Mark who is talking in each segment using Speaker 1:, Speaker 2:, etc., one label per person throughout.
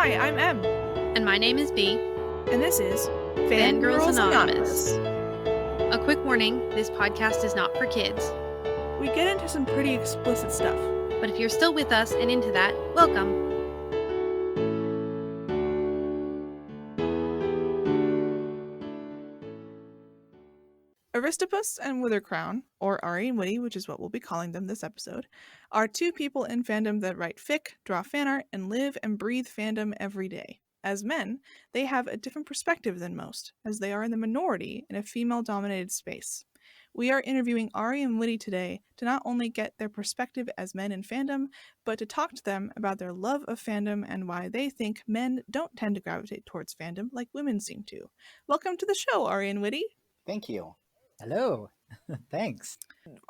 Speaker 1: Hi, I'm Em.
Speaker 2: And my name is Bea.
Speaker 1: And this is
Speaker 2: Fangirls Anonymous. A quick warning, this podcast is not for kids.
Speaker 1: We get into some pretty explicit stuff.
Speaker 2: But if you're still with us and into that, welcome.
Speaker 1: Aristopus and Withercrown, or Ari and Witty, which is what we'll be calling them this episode, are two people in fandom that write fic, draw fan art, and live and breathe fandom every day. As men, they have a different perspective than most, as they are in the minority in a female-dominated space. We are interviewing Ari and Witty today to not only get their perspective as men in fandom, but to talk to them about their love of fandom and why they think men don't tend to gravitate towards fandom like women seem to. Welcome to the show, Ari and Witty.
Speaker 3: Thank you.
Speaker 4: Hello. Thanks.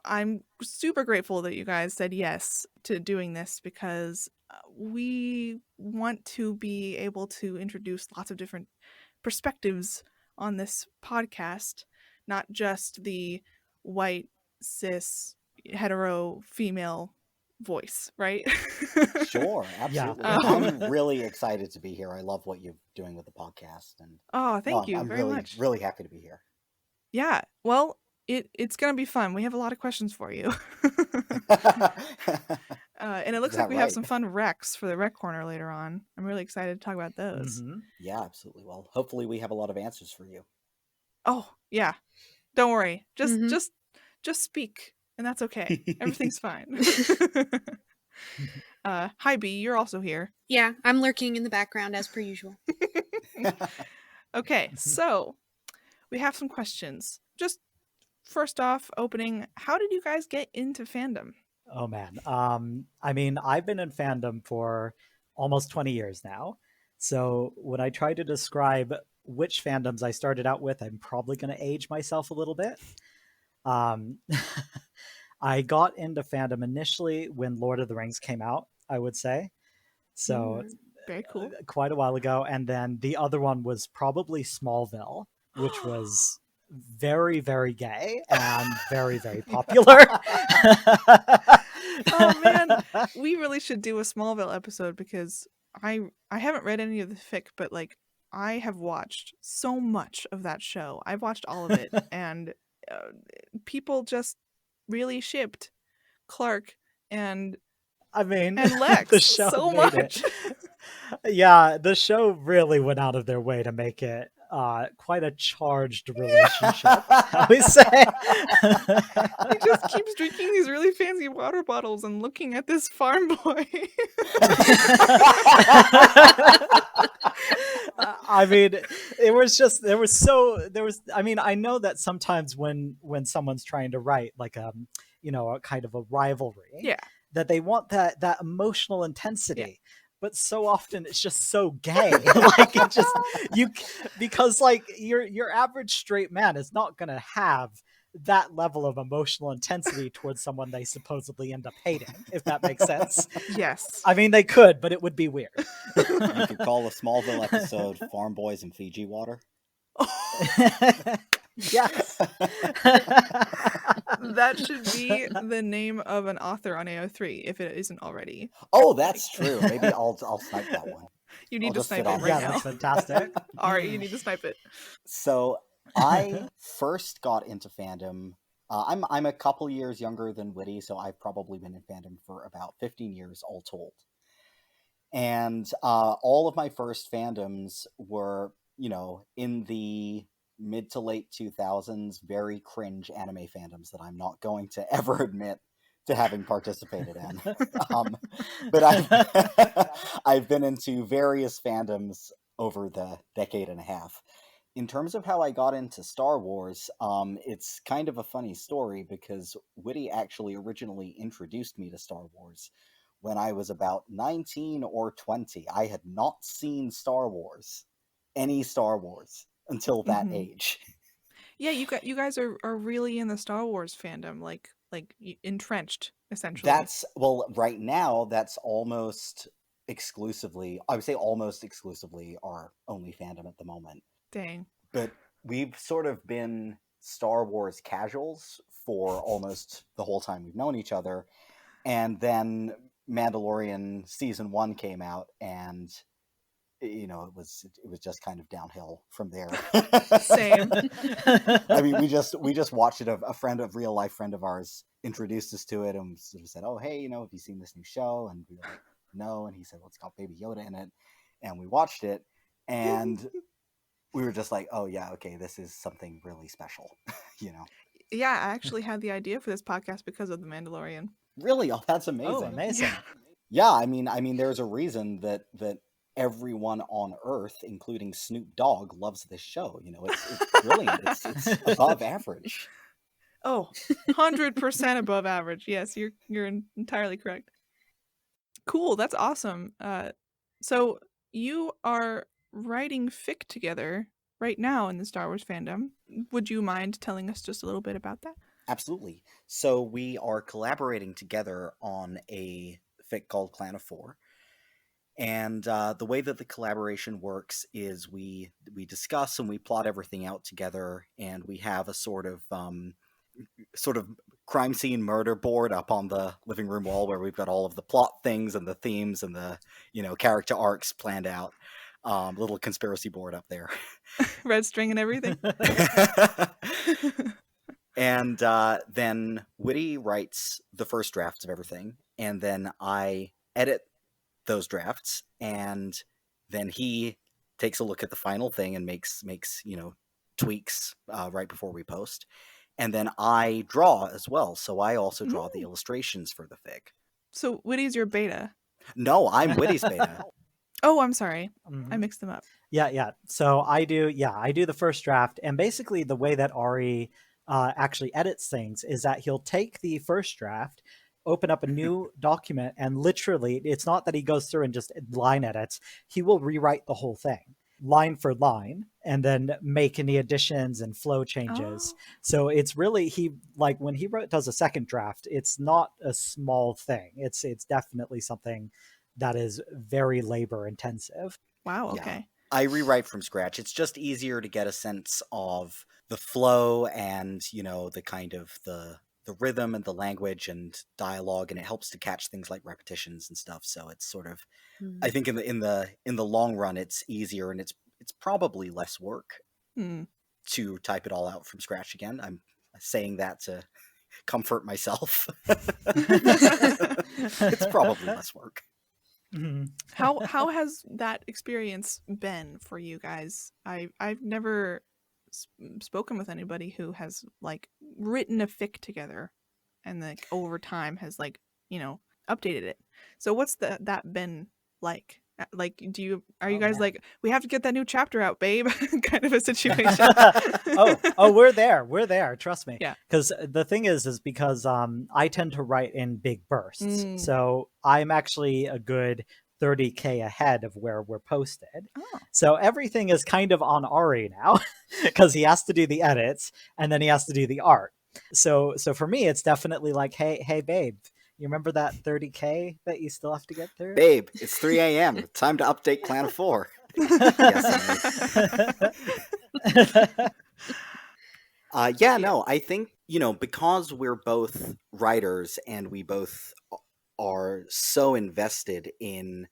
Speaker 1: I'm super grateful that you guys said yes to doing this because we want to be able to introduce lots of different perspectives on this podcast, not just the white, cis, hetero, female voice, right?
Speaker 3: Sure, absolutely.
Speaker 4: Yeah.
Speaker 3: I'm really excited to be here. I love what you're doing with the podcast. And
Speaker 1: thank you
Speaker 3: I'm
Speaker 1: very
Speaker 3: really,
Speaker 1: much.
Speaker 3: really happy to be here.
Speaker 1: Yeah, well, it's going to be fun. We have a lot of questions for you. And it looks like we have some fun recs for the rec corner later on. I'm really excited to talk about those.
Speaker 4: Mm-hmm.
Speaker 3: Yeah, absolutely. Well, hopefully we have a lot of answers for you.
Speaker 1: Oh, yeah. Don't worry. Just speak, and that's okay. Everything's fine. Hi, Bea. You're also here.
Speaker 2: Yeah, I'm lurking in the background as per usual.
Speaker 1: Okay, so we have some questions. Just first off, opening, how did you guys get into fandom?
Speaker 4: Oh, man. I mean, I've been in fandom for almost 20 years now. So when I try to describe which fandoms I started out with, I'm probably going to age myself a little bit. I got into fandom initially when Lord of the Rings came out, I would say. So
Speaker 1: very cool.
Speaker 4: Quite a while ago. And then the other one was probably Smallville, which was very, very gay and very, very popular.
Speaker 1: Oh man, we really should do a Smallville episode because I haven't read any of the fic, but like I have watched so much of that show. I've watched all of it, and people just really shipped Clark and Lex
Speaker 4: the show
Speaker 1: so
Speaker 4: made
Speaker 1: much.
Speaker 4: Yeah, the show really went out of their way to make it quite a charged relationship, I would say.
Speaker 1: He just keeps drinking these really fancy water bottles and looking at this farm boy.
Speaker 4: I mean, I know that sometimes when someone's trying to write like a kind of a rivalry,
Speaker 1: yeah,
Speaker 4: that they want that emotional intensity. Yeah. But so often it's just so gay. Like it just because like your average straight man is not gonna have that level of emotional intensity towards someone they supposedly end up hating, if that makes sense.
Speaker 1: Yes.
Speaker 4: I mean they could, but it would be weird.
Speaker 3: You could call the Smallville episode Farm Boys and Fiji Water.
Speaker 4: Yes.
Speaker 1: That should be the name of an author on AO3 if it isn't already.
Speaker 3: Oh, that's true. Maybe I'll snipe that one.
Speaker 1: You need to snipe it right
Speaker 4: yeah,
Speaker 1: now.
Speaker 4: That's fantastic.
Speaker 1: All right, you need to snipe it.
Speaker 3: So I first got into fandom. I'm a couple years younger than Witty, so I've probably been in fandom for about 15 years all told. And all of my first fandoms were, in the mid to late 2000s, very cringe anime fandoms that I'm not going to ever admit to having participated in. But I've been into various fandoms over the decade and a half. In terms of how I got into Star Wars, it's kind of a funny story because Witty actually originally introduced me to Star Wars when I was about 19 or 20. I had not seen any Star Wars, until that age.
Speaker 1: Yeah, you guys are really in the Star Wars fandom, like entrenched, essentially.
Speaker 3: Right now, that's almost exclusively, I would say almost exclusively our only fandom at the moment.
Speaker 1: Dang.
Speaker 3: But we've sort of been Star Wars casuals for almost the whole time we've known each other. And then Mandalorian Season 1 came out, and it was just kind of downhill from there.
Speaker 1: Same.
Speaker 3: I mean, we just watched it. A real life friend of ours introduced us to it and sort of said, "Oh, hey, have you seen this new show?" And we were like, "No." And he said, "Well, it's got Baby Yoda in it." And we watched it, and we were just like, "Oh yeah, okay, this is something really special,"
Speaker 1: Yeah, I actually had the idea for this podcast because of The Mandalorian.
Speaker 3: Really? Oh, that's amazing.
Speaker 4: Oh, amazing.
Speaker 3: Yeah, I mean, there's a reason that everyone on Earth, including Snoop Dogg, loves this show. It's brilliant. It's above average.
Speaker 1: Oh, 100% above average. Yes, you're entirely correct. Cool, that's awesome. So you are writing fic together right now in the Star Wars fandom. Would you mind telling us just a little bit about that?
Speaker 3: Absolutely. So we are collaborating together on a fic called Clan of Four. And the way that the collaboration works is we discuss and we plot everything out together, and we have a sort of crime scene murder board up on the living room wall where we've got all of the plot things and the themes and the character arcs planned out. Little conspiracy board up there.
Speaker 1: Red string and everything.
Speaker 3: And then Witty writes the first drafts of everything, and then I edit those drafts, and then he takes a look at the final thing and makes tweaks right before we post. And then I draw as well, so I also draw the illustrations for the fic.
Speaker 1: So Witty's your beta?
Speaker 3: No, I'm Witty's beta.
Speaker 1: Oh, I'm sorry.
Speaker 4: Mm-hmm.
Speaker 1: I mixed them up.
Speaker 4: Yeah. So I do the first draft, and basically the way that Ari actually edits things is that he'll take the first draft, open up a new document, and literally, it's not that he goes through and just line edits. He will rewrite the whole thing, line for line, and then make any additions and flow changes.
Speaker 1: Oh.
Speaker 4: So it's really, when he does a second draft, it's not a small thing. It's definitely something that is very labor intensive.
Speaker 1: Wow,
Speaker 3: Yeah.
Speaker 1: okay.
Speaker 3: I rewrite from scratch. It's just easier to get a sense of the flow and, the kind of the rhythm and the language and dialogue, and it helps to catch things like repetitions and stuff. So it's sort of, I think in the long run, it's easier, and it's probably less work to type it all out from scratch again. I'm saying that to comfort myself. It's probably less work.
Speaker 4: Mm-hmm.
Speaker 1: How has that experience been for you guys? I've never spoken with anybody who has written a fic together and over time has updated it. So what's that been like? Are you guys
Speaker 4: man.
Speaker 1: we have to get that new chapter out, babe? Kind of a situation.
Speaker 4: oh, we're there. Trust me.
Speaker 1: Yeah.
Speaker 4: Because the thing is because I tend to write in big bursts. So I'm actually a good 30K ahead of where we're posted.
Speaker 1: Oh.
Speaker 4: So everything is kind of on Ari now because he has to do the edits and then he has to do the art. So for me, it's definitely hey, babe, you remember that 30K that you still have to get through?
Speaker 3: Babe, it's 3 a.m. Time to update Clan of 4. No, I think, because we're both writers and we both are so invested in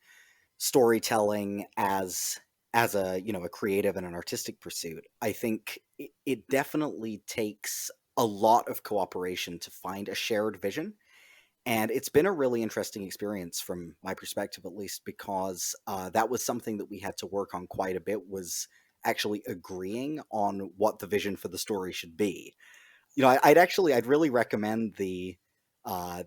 Speaker 3: storytelling as a, a creative and an artistic pursuit, I think it definitely takes a lot of cooperation to find a shared vision. And it's been a really interesting experience from my perspective, at least, because that was something that we had to work on quite a bit, was actually agreeing on what the vision for the story should be. I'd really recommend the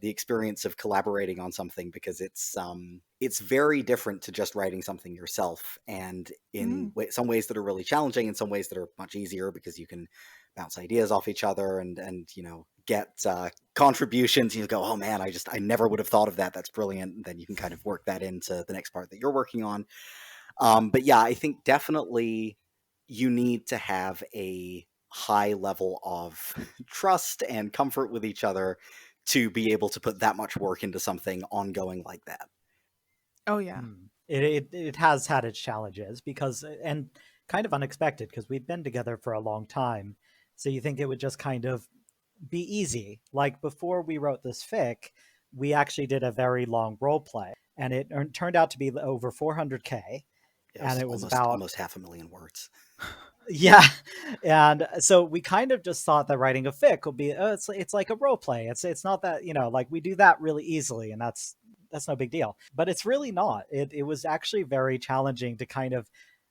Speaker 3: experience of collaborating on something, because it's very different to just writing something yourself, and in some ways that are really challenging, in some ways that are much easier because you can bounce ideas off each other and get contributions. You go, oh man, I never would have thought of that. That's brilliant. And then you can kind of work that into the next part that you're working on. But yeah, I think definitely you need to have a high level of trust and comfort with each other to be able to put that much work into something ongoing like that.
Speaker 1: Oh yeah.
Speaker 4: It has had its challenges and kind of unexpected, because we've been together for a long time. So you think it would just kind of be easy. Like before we wrote this fic, we actually did a very long role play, and it turned out to be over 400K.
Speaker 3: Yeah,
Speaker 4: and it was
Speaker 3: almost 500,000 words.
Speaker 4: Yeah, and so we kind of just thought that writing a fic would be it's like a role play. It's not that, like we do that really easily, and that's no big deal. But it's really not. It was actually very challenging to kind of,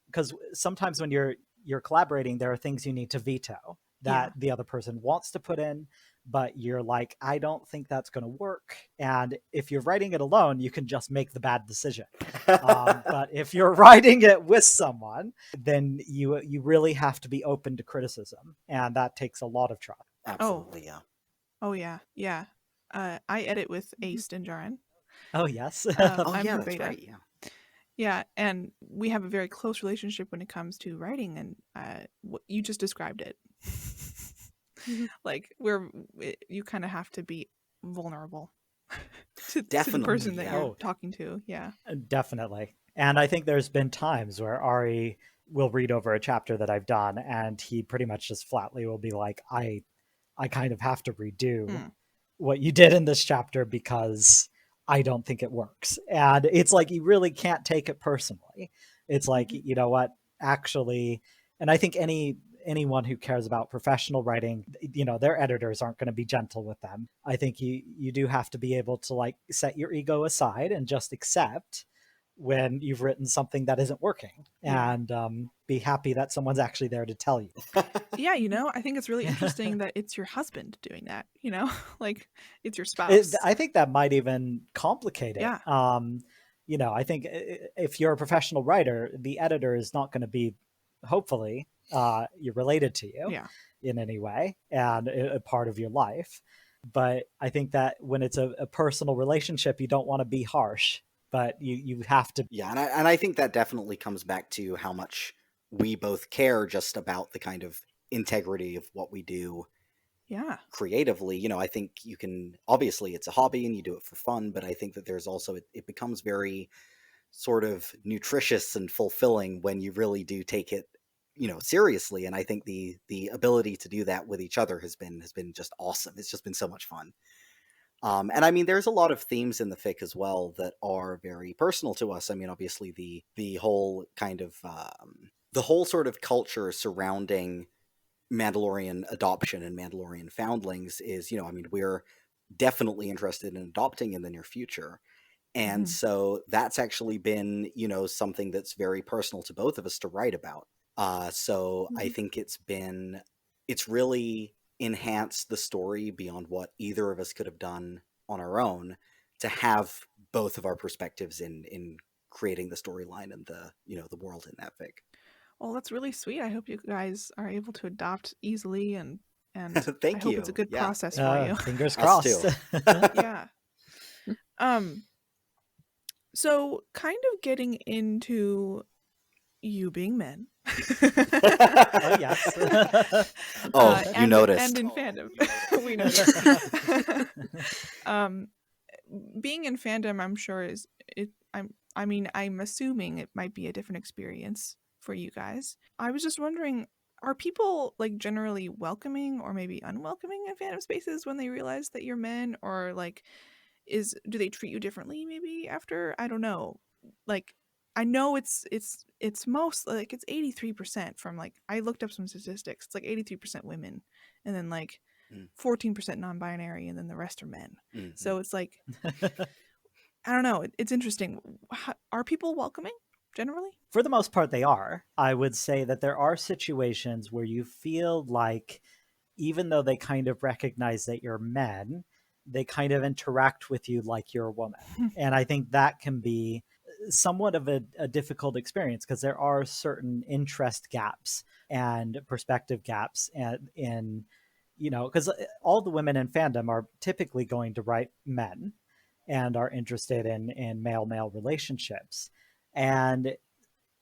Speaker 4: because sometimes when you're collaborating, there are things you need to veto that the other person wants to put in, but you're like, I don't think that's going to work. And if you're writing it alone, you can just make the bad decision. But if you're writing it with someone, then you really have to be open to criticism, and that takes a lot of trust.
Speaker 3: Absolutely, yeah.
Speaker 1: Oh yeah, yeah. I edit with Ace and Jaren.
Speaker 4: Oh yes.
Speaker 1: I'm
Speaker 3: yeah,
Speaker 1: her
Speaker 3: that's
Speaker 1: beta.
Speaker 3: right. Yeah.
Speaker 1: Yeah, and we have a very close relationship when it comes to writing, and you just described it. Like you kind of have to be vulnerable to the person that you're talking to. Yeah,
Speaker 4: definitely. And I think there's been times where Ari will read over a chapter that I've done, and he pretty much just flatly will be like, I kind of have to redo what you did in this chapter because I don't think it works. And it's like, you really can't take it personally. It's like, you know what, actually, and I think anyone who cares about professional writing, their editors aren't going to be gentle with them. I think you do have to be able to like set your ego aside and just accept when you've written something that isn't working, and be happy that someone's actually there to tell you.
Speaker 1: Yeah, I think it's really interesting that it's your husband doing that, like it's your spouse.
Speaker 4: I think that might even complicate it.
Speaker 1: Yeah.
Speaker 4: I think if you're a professional writer, the editor is not going to be, hopefully, you're related to you in any way and a part of your life. But I think that when it's a personal relationship, you don't want to be harsh, but you have to.
Speaker 3: Yeah, and I think that definitely comes back to how much we both care just about the kind of integrity of what we do creatively. I think you can, obviously it's a hobby and you do it for fun, but I think that there's also, it becomes very sort of nutritious and fulfilling when you really do take it seriously. And I think the ability to do that with each other has been just awesome. It's just been so much fun. And I mean, there's a lot of themes in the fic as well that are very personal to us. I mean, obviously the whole kind of the whole sort of culture surrounding Mandalorian adoption and Mandalorian foundlings is, I mean, we're definitely interested in adopting in the near future. And so that's actually been, something that's very personal to both of us to write about. So I think it's really enhanced the story beyond what either of us could have done on our own, to have both of our perspectives in creating the storyline and the world in that fic.
Speaker 1: Well, that's really sweet. I hope you guys are able to adopt easily, and
Speaker 3: Thank
Speaker 1: I hope
Speaker 3: you.
Speaker 1: it's a good process for you.
Speaker 4: Fingers crossed.
Speaker 1: Yeah. So kind of getting into you being men.
Speaker 4: Oh yes.
Speaker 3: You noticed.
Speaker 1: And in fandom, we noticed. Being in fandom, I'm sure is it. I'm assuming it might be a different experience for you guys. I was just wondering, are people like generally welcoming or maybe unwelcoming in fandom spaces when they realize that you're men, or like do they treat you differently maybe after? I don't know. Like, I know it's most, like, it's 83% from, like, I looked up some statistics. It's like 83% women, and then like 14% non-binary, and then the rest are men. So it's like, I don't know. It's interesting. Are people welcoming generally?
Speaker 4: For the most part, they are. I would say that there are situations where you feel like, even though they kind of recognize that you're men, they kind of interact with you like you're a woman. And I think that can be somewhat of a difficult experience, because there are certain interest gaps and perspective gaps in because all the women in fandom are typically going to write men and are interested in male-male relationships. And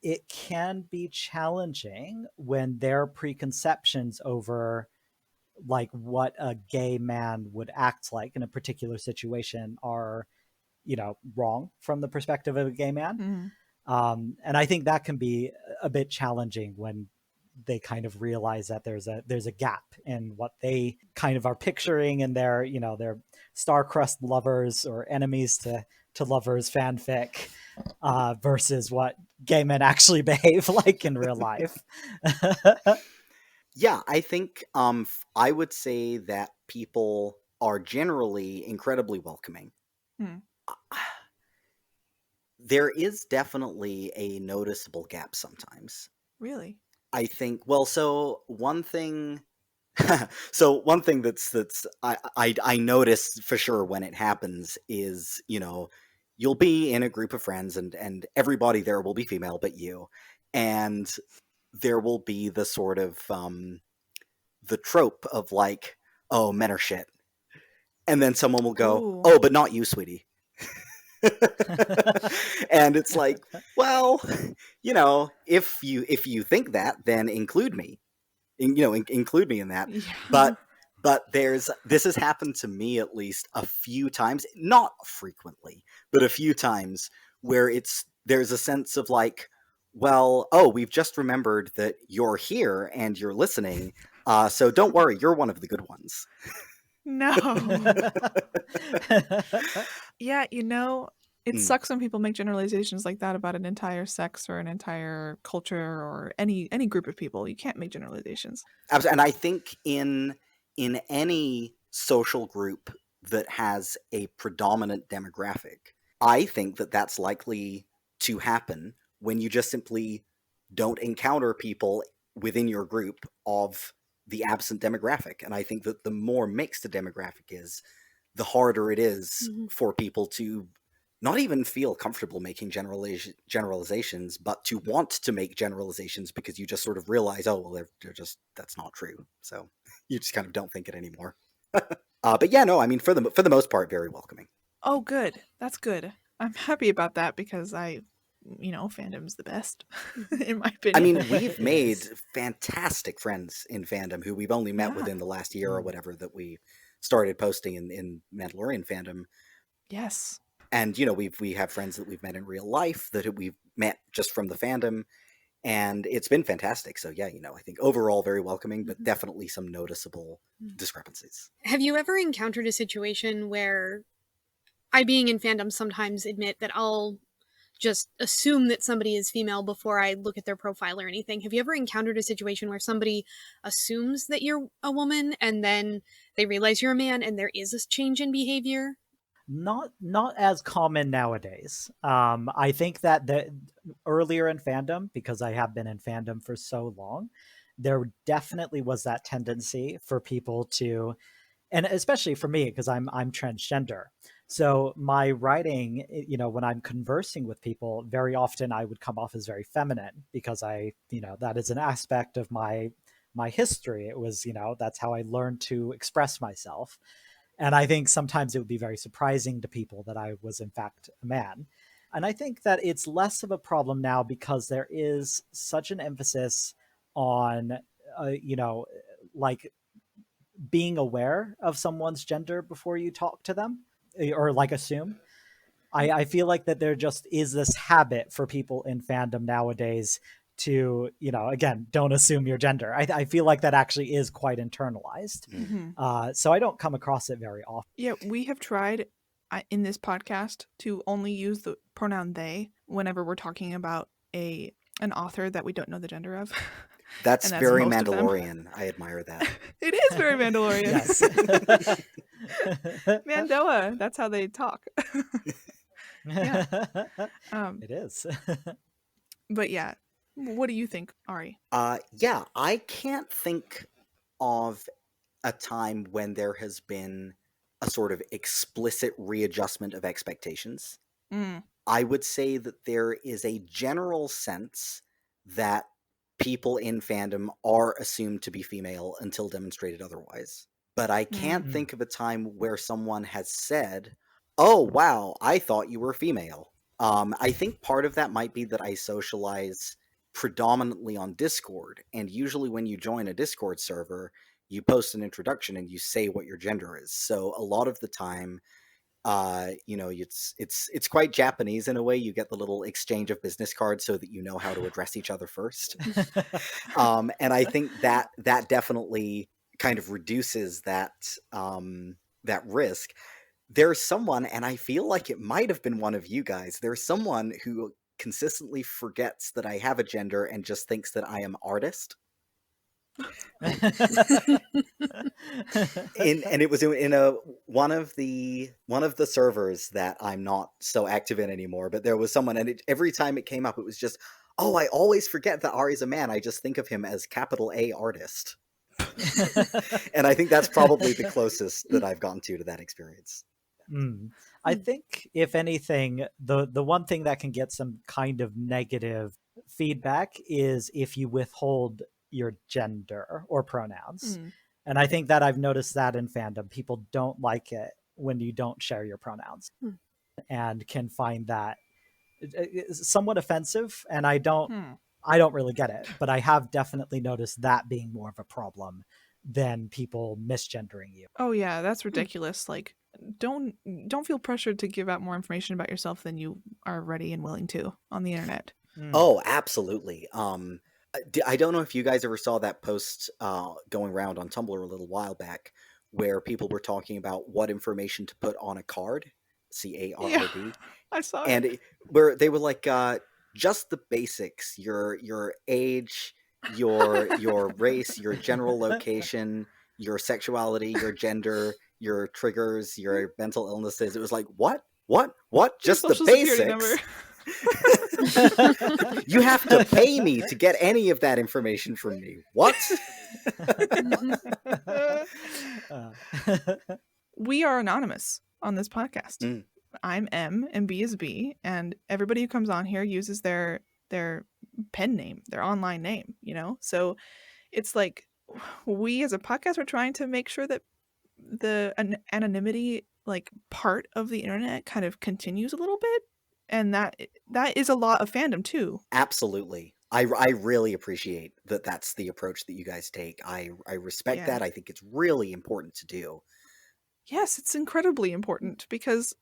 Speaker 4: it can be challenging when their preconceptions over like what a gay man would act like in a particular situation are, wrong from the perspective of a gay man. And I think that can be a bit challenging when they kind of realize that there's a gap in what they kind of are picturing in their star-crossed lovers or enemies to lovers fanfic versus what gay men actually behave like in real life.
Speaker 3: Yeah, I think I would say that people are generally incredibly welcoming.
Speaker 1: Hmm.
Speaker 3: There is definitely a noticeable gap sometimes.
Speaker 1: Really?
Speaker 3: I think, well, so one thing I notice for sure when it happens is, you'll be in a group of friends and everybody there will be female but you. And there will be the sort of the trope of like, oh, men are shit. And then someone will go,
Speaker 1: Ooh.
Speaker 3: oh, but not you, sweetie. And it's like, well, if you think that, then include me. Include me in that.
Speaker 1: Yeah.
Speaker 3: But this has happened to me at least a few times, not frequently, but a few times where there's a sense of like, well, oh, we've just remembered that you're here and you're listening, so don't worry, you're one of the good ones.
Speaker 1: No. Yeah, it
Speaker 3: Mm.
Speaker 1: sucks when people make generalizations like that about an entire sex or an entire culture or any group of people. You can't make generalizations.
Speaker 3: And I think in any social group that has a predominant demographic, I think that that's likely to happen when you just simply don't encounter people within your group of the absent demographic. And I think that the more mixed the demographic is, the harder it is for people to not even feel comfortable making generalizations, but to want to make generalizations because you just sort of realize, oh, well, they're just, that's not true. So you just kind of don't think it anymore. But yeah, no, I mean, for the most part, very welcoming.
Speaker 1: Oh, good. That's good. I'm happy about that because fandom's the best, in my opinion.
Speaker 3: I mean, we've
Speaker 4: It
Speaker 3: made
Speaker 4: is.
Speaker 3: fantastic friends in fandom who we've only met
Speaker 1: Yeah.
Speaker 3: within the last year or whatever that we started posting in Mandalorian fandom.
Speaker 1: Yes.
Speaker 3: And we have friends that we've met in real life that we've met just from the fandom, and it's been fantastic. So yeah, I think overall very welcoming, but definitely some noticeable discrepancies.
Speaker 2: Have you ever encountered a situation where I, being in fandom, sometimes admit that I'll just assume that somebody is female before I look at their profile or anything? Have you ever encountered a situation where somebody assumes that you're a woman and then they realize you're a man and there is a change in behavior?
Speaker 4: Not as common nowadays. I think that earlier in fandom, because I have been in fandom for so long, there definitely was that tendency for people to, and especially for me, because I'm transgender. So my writing, when I'm conversing with people, very often I would come off as very feminine because that is an aspect of my history. It was, that's how I learned to express myself. And I think sometimes it would be very surprising to people that I was in fact a man. And I think that it's less of a problem now because there is such an emphasis on, like being aware of someone's gender before you talk to them or like assume. I feel like that there just is this habit for people in fandom nowadays to, again, don't assume your gender. I feel like that actually is quite internalized. So I don't come across it very often.
Speaker 1: Yeah, we have tried in this podcast to only use the pronoun they whenever we're talking about an author that we don't know the gender of.
Speaker 3: That's
Speaker 1: And
Speaker 3: very
Speaker 1: most of them.
Speaker 3: Mandalorian. I admire that.
Speaker 1: It is very Mandalorian.
Speaker 4: Yes.
Speaker 1: Mandoa, that's how they talk. Yeah.
Speaker 4: It is.
Speaker 1: But yeah, what do you think, Ari?
Speaker 3: Yeah, I can't think of a time when there has been a sort of explicit readjustment of expectations.
Speaker 1: Mm.
Speaker 3: I would say that there is a general sense that people in fandom are assumed to be female until demonstrated otherwise. But I can't think of a time where someone has said, oh, wow, I thought you were female. I think part of that might be that I socialize predominantly on Discord, and usually when you join a Discord server, you post an introduction and you say what your gender is. So a lot of the time, it's quite Japanese in a way. You get the little exchange of business cards so that you know how to address each other first. And I think that definitely kind of reduces that risk. There's someone, and I feel like it might have been one of you guys, there's someone who consistently forgets that I have a gender and just thinks that I am artist. And it was in a one of the servers that I'm not so active in anymore, but there was someone, and every time it came up, it was just, oh, I always forget that Ari's a man. I just think of him as capital A artist. And I think that's probably the closest that I've gotten to that experience.
Speaker 4: I think, if anything, the one thing that can get some kind of negative feedback is if you withhold your gender or pronouns. And I think that I've noticed that in fandom. People don't like it when you don't share your pronouns and can find that somewhat offensive. And I don't really get it, but I have definitely noticed that being more of a problem than people misgendering you.
Speaker 1: Oh yeah, that's ridiculous. Like, don't feel pressured to give out more information about yourself than you are ready and willing to on the internet.
Speaker 3: Oh, absolutely. I don't know if you guys ever saw that post going around on Tumblr a little while back, where people were talking about what information to put on a card, CARD.
Speaker 1: Yeah, I saw
Speaker 3: and
Speaker 1: it.
Speaker 3: Where they were like, just the basics: your age, your race, your general location, your sexuality, your gender, your triggers, your mental illnesses. It was like, what? Just the basics. You have to pay me to get any of that information from me. What?
Speaker 1: We are anonymous on this podcast. I'm M and Bea is B, and everybody who comes on here uses their pen name, their online name, you know? So it's like, we as a podcast are trying to make sure that the anonymity, like, part of the internet kind of continues a little bit, and that is a lot of fandom too.
Speaker 3: Absolutely. I really appreciate that that's the approach that you guys take. I respect that. I think it's really important to do.
Speaker 1: Yes, it's incredibly important, because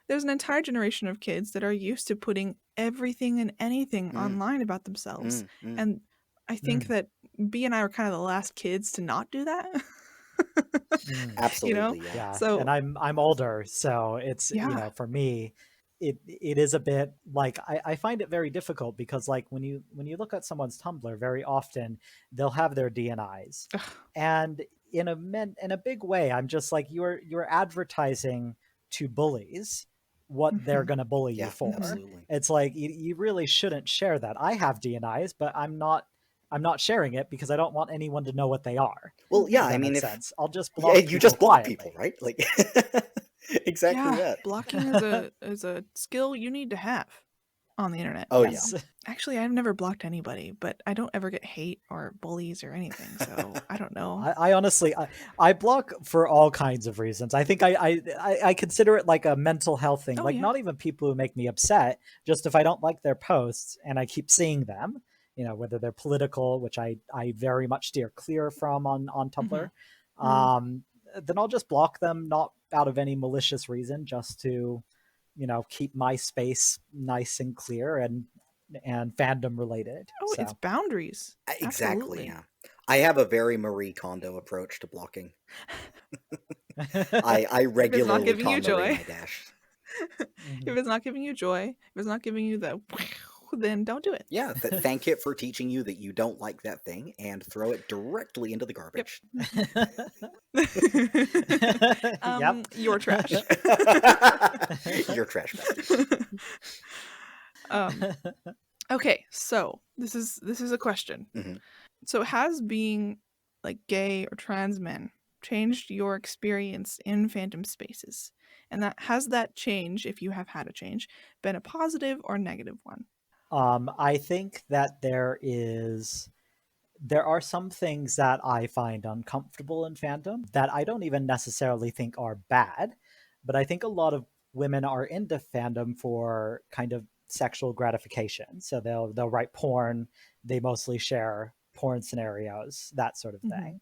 Speaker 1: there's an entire generation of kids that are used to putting everything and anything online about themselves. And I think that B and I were kind of the last kids to not do that.
Speaker 3: Absolutely,
Speaker 1: you know?
Speaker 4: Yeah.
Speaker 1: So,
Speaker 4: and I'm older, so it's you know, for me, it is a bit like I find it very difficult, because like when you look at someone's Tumblr, very often they'll have their DNIs, and in a big way, I'm just like, you're advertising to bullies what they're going to bully you for.
Speaker 3: Absolutely.
Speaker 4: It's like, you really shouldn't share that. I have DNIs, but I'm not sharing it because I don't want anyone to know what they are.
Speaker 3: Well, yeah,
Speaker 4: I mean,
Speaker 3: if
Speaker 4: sense. I'll just block people.
Speaker 3: You just block
Speaker 4: quietly.
Speaker 3: people, right? Like, exactly that.
Speaker 1: Blocking is a skill you need to have on the internet.
Speaker 3: Oh,
Speaker 4: Yes.
Speaker 3: yeah.
Speaker 1: Actually, I've never blocked anybody, but I don't ever get hate or bullies or anything, so I don't know.
Speaker 4: I honestly, I block for all kinds of reasons. I think I consider it like a mental health thing. Not even people who make me upset, just if I don't like their posts and I keep seeing them, you know, whether they're political, which I very much steer clear from on Tumblr, then I'll just block them, not out of any malicious reason, just to, you know, keep my space nice and clear and fandom related.
Speaker 1: Oh, so. It's boundaries.
Speaker 3: Exactly.
Speaker 1: Absolutely.
Speaker 3: Yeah. I have a very Marie Kondo approach to blocking. I regularly con Marie my dash.
Speaker 1: If it's not giving you joy, if it's not giving you the, then don't do it.
Speaker 3: Yeah, thank it for teaching you that you don't like that thing, and throw it directly into the garbage.
Speaker 1: Yep. You're trash.
Speaker 3: You're trash.
Speaker 1: Okay, so this is a question. So has being like gay or trans men changed your experience in fandom spaces? And has that change, if you have had a change, been a positive or negative one?
Speaker 4: I think that there are some things that I find uncomfortable in fandom that I don't even necessarily think are bad, but I think a lot of women are into fandom for kind of sexual gratification. So they'll write porn, they mostly share porn scenarios, that sort of thing.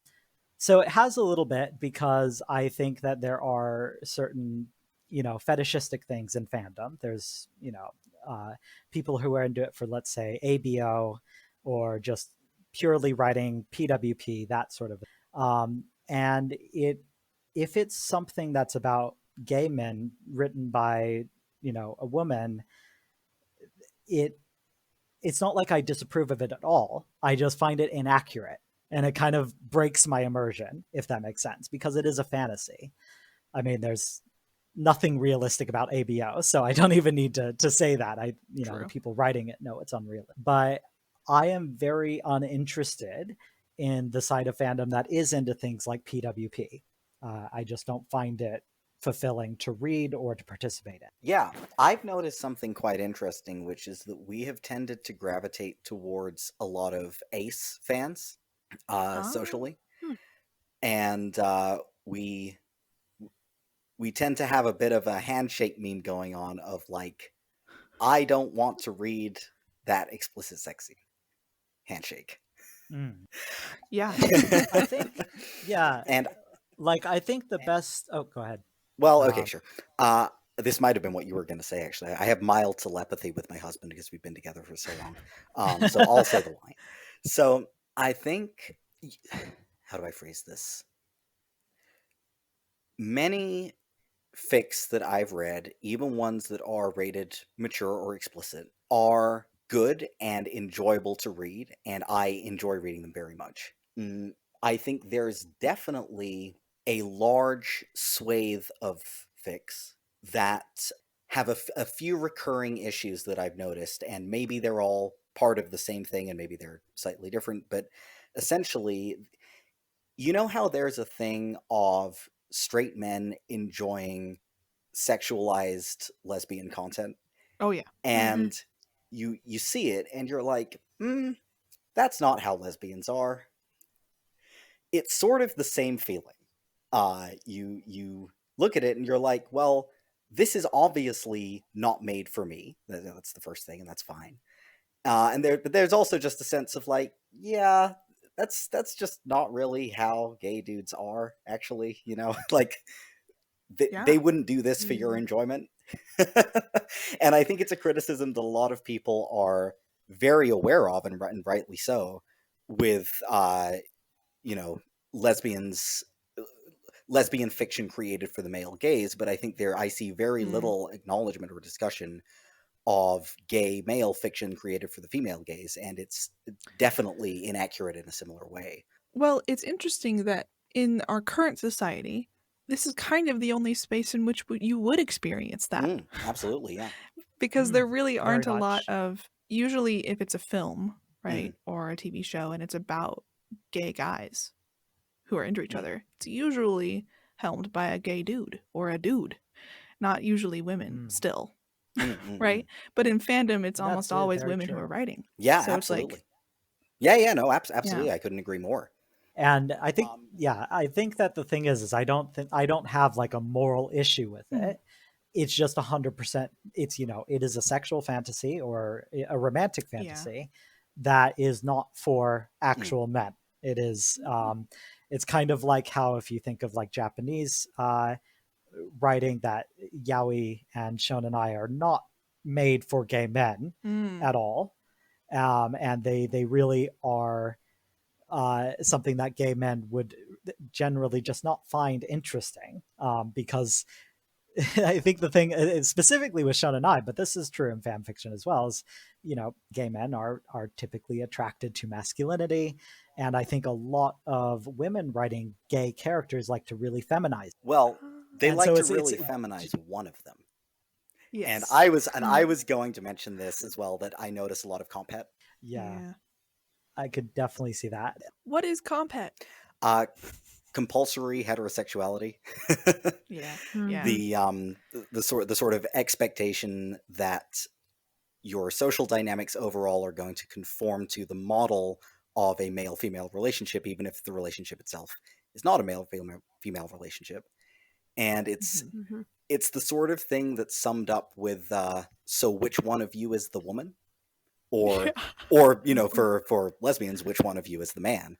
Speaker 4: So it has a little bit, because I think that there are certain, you know, fetishistic things in fandom. There's, you know, people who are into it for, let's say, ABO, or just purely writing PWP, that sort of and if it's something that's about gay men written by, you know, a woman, it it's not like I disapprove of it at all. I just find it inaccurate, and it kind of breaks my immersion, if that makes sense, because it is a fantasy. I mean, there's nothing realistic about ABO, so I don't even need to say that. The people writing it know it's unreal. But I am very uninterested in the side of fandom that is into things like PWP. I just don't find it fulfilling to read or to participate in.
Speaker 3: Yeah, I've noticed something quite interesting, which is that we have tended to gravitate towards a lot of Ace fans socially. And we tend to have a bit of a handshake meme going on of like, I don't want to read that explicit sex scene. Handshake.
Speaker 1: Yeah.
Speaker 4: I think,
Speaker 3: And
Speaker 4: like, I think the best... Oh, go ahead.
Speaker 3: well, okay, sure. This might have been what you were going to say, actually. I have mild telepathy with my husband because we've been together for so long. So I'll say the line. So I think... How do I phrase this? Many fics that I've read, even ones that are rated mature or explicit, are good and enjoyable to read, and I enjoy reading them very much. I think there's definitely a large swathe of fics that have a few recurring issues that I've noticed, and maybe they're all part of the same thing and maybe they're slightly different, but essentially, you know how there's a thing of straight men enjoying sexualized lesbian content?
Speaker 1: Oh yeah.
Speaker 3: And you see it and you're like, that's not how lesbians are. It's sort of the same feeling. You look at it and you're like, well, this is obviously not made for me. That's the first thing, and that's fine. But there's also just a sense of like, yeah, that's just not really how gay dudes are, actually, like they wouldn't do this for your enjoyment. And I think it's a criticism that a lot of people are very aware of, and rightly so, with lesbian fiction created for the male gaze. But I think I see very little acknowledgement or discussion of gay male fiction created for the female gaze, and it's definitely inaccurate in a similar way.
Speaker 1: Well, it's interesting that in our current society, this is kind of the only space in which you would experience that.
Speaker 3: Absolutely, yeah.
Speaker 1: Because there really aren't a
Speaker 4: very
Speaker 1: lot
Speaker 4: much.
Speaker 1: of, usually if it's a film, right, or a TV show and it's about gay guys who are into each other, it's usually helmed by a gay dude or a dude, not usually women still. Right? But in fandom, it's almost always women who are writing.
Speaker 3: Yeah,
Speaker 1: so
Speaker 3: absolutely.
Speaker 1: It's
Speaker 3: like, no, absolutely. Yeah. I couldn't agree more.
Speaker 4: And I think, I think that the thing is I don't have like a moral issue with it. It's just 100%. It's, it is a sexual fantasy or a romantic fantasy that is not for actual men. It is, it's kind of like how, if you think of like Japanese writing, that yaoi and shonenai are not made for gay men at all. And they really are something that gay men would generally just not find interesting, because I think the thing specifically with shonenai, but this is true in fan fiction as well, is gay men are typically attracted to masculinity, and I think a lot of women writing gay characters like to really feminize.
Speaker 3: Well, they like to really feminize one of them.
Speaker 1: Yes.
Speaker 3: And I was going to mention this as well, that I notice a lot of compet.
Speaker 4: Yeah. I could definitely see that.
Speaker 1: What is compet?
Speaker 3: Compulsory heterosexuality. The sort of expectation that your social dynamics overall are going to conform to the model of a male-female relationship, even if the relationship itself is not a male-female relationship. And it's the sort of thing that's summed up with, so which one of you is the woman? Or for lesbians, which one of you is the man?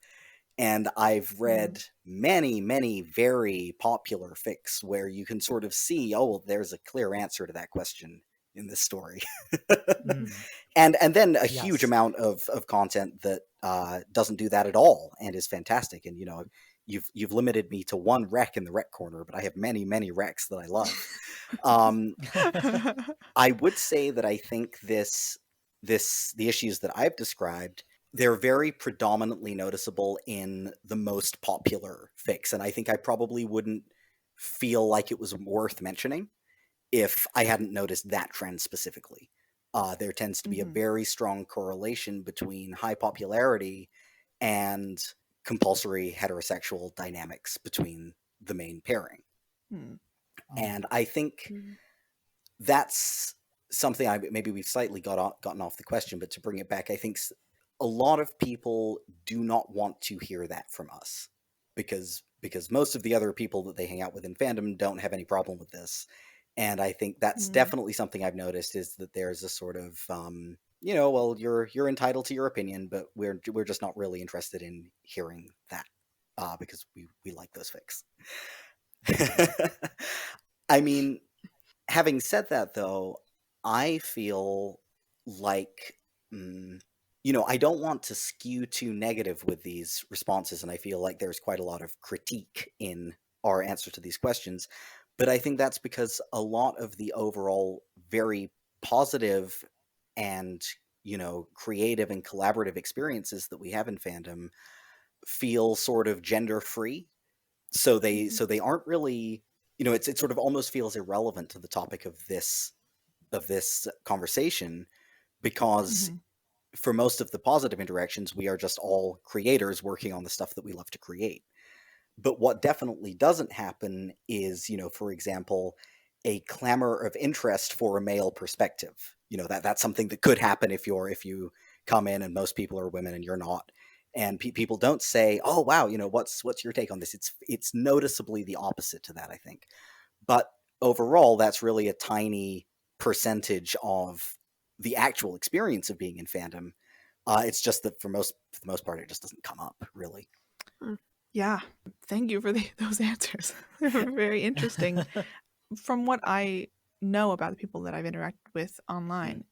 Speaker 3: And I've read many, many very popular fics where you can sort of see, there's a clear answer to that question in this story. And then a huge amount of content that doesn't do that at all and is fantastic. And you've limited me to one rec in the rec corner, but I have many, many recs that I love. I would say that I think this the issues that I've described, they're very predominantly noticeable in the most popular fics, and I think I probably wouldn't feel like it was worth mentioning if I hadn't noticed that trend specifically. There tends to be a very strong correlation between high popularity and compulsory heterosexual dynamics between the main pairing. And I think that's something maybe we've slightly gotten off the question, but to bring it back, I think a lot of people do not want to hear that from us because most of the other people that they hang out with in fandom don't have any problem with this. And I think that's definitely something I've noticed, is that there's a sort of well, you're entitled to your opinion, but we're just not really interested in hearing that because we like those fics. I mean, having said that, though, I feel like I don't want to skew too negative with these responses, and I feel like there's quite a lot of critique in our answer to these questions. But I think that's because a lot of the overall very positive and, creative and collaborative experiences that we have in fandom feel sort of gender free. So they aren't really, it sort of almost feels irrelevant to the topic of this conversation, because for most of the positive interactions, we are just all creators working on the stuff that we love to create. But what definitely doesn't happen is, for example, a clamor of interest for a male perspective. That's something that could happen if you come in and most people are women and you're not. And people don't say, "Oh, wow, what's your take on this?" It's noticeably the opposite to that, I think. But overall, that's really a tiny percentage of the actual experience of being in fandom. It's just that for the most part, it just doesn't come up, really.
Speaker 1: Yeah, thank you for those answers. They were very interesting. From what I know about the people that I've interacted with online,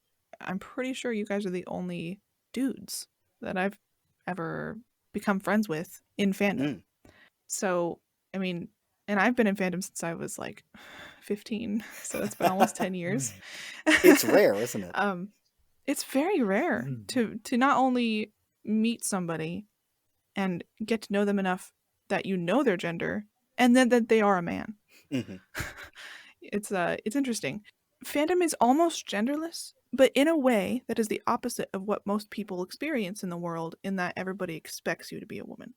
Speaker 1: I'm pretty sure you guys are the only dudes that I've ever become friends with in fandom. So, I mean, and I've been in fandom since I was like 15, so it's been almost 10 years.
Speaker 3: It's rare, isn't it?
Speaker 1: It's very rare to not only meet somebody and get to know them enough that you know their gender, and then that they are a man. It's interesting. Fandom is almost genderless, but in a way that is the opposite of what most people experience in the world, in that everybody expects you to be a woman.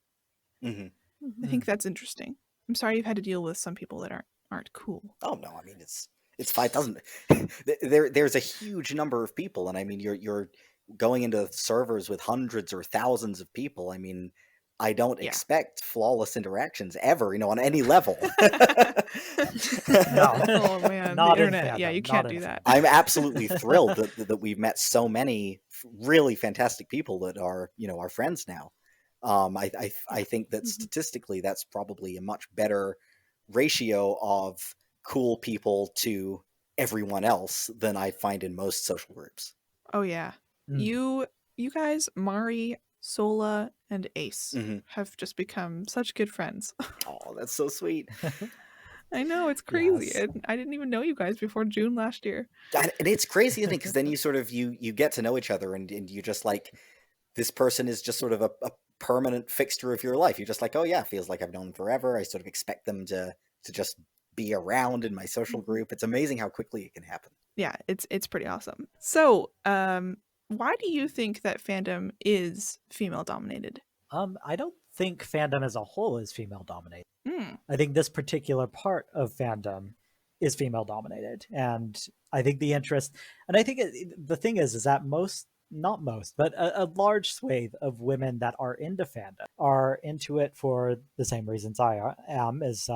Speaker 1: I think that's interesting. I'm sorry you've had to deal with some people that aren't cool.
Speaker 3: Oh no, I mean it's fine. It doesn't there's a huge number of people, and I mean you're going into servers with hundreds or thousands of people. I mean, I don't expect flawless interactions ever, on any level.
Speaker 4: No.
Speaker 1: Oh man,
Speaker 4: Not
Speaker 1: the
Speaker 4: in
Speaker 1: internet.
Speaker 4: fandom,
Speaker 1: Yeah, you
Speaker 4: not
Speaker 1: can't
Speaker 4: in
Speaker 1: do that.
Speaker 3: I'm absolutely thrilled that we've met so many really fantastic people that are, our friends now. I think that statistically that's probably a much better ratio of cool people to everyone else than I find in most social groups.
Speaker 1: Oh yeah. You guys, Mari, Sola, and Ace have just become such good friends.
Speaker 3: Oh, that's so sweet.
Speaker 1: I know, it's crazy.
Speaker 4: Yes.
Speaker 1: I didn't even know you guys before June last year.
Speaker 3: And it's crazy, isn't it? Because then you sort of you get to know each other, and you just like, this person is just sort of a permanent fixture of your life. You're just like, oh yeah, feels like I've known them forever. I sort of expect them to just be around in my social group. It's amazing how quickly it can happen.
Speaker 1: Yeah, it's pretty awesome. So, why do you think that fandom is female dominated?
Speaker 4: I don't think fandom as a whole is female dominated.
Speaker 1: Mm.
Speaker 4: I think this particular part of fandom is female dominated, and I think the interest, and I think the thing is that not most, but a large swathe of women that are into fandom are into it for the same reasons I am, is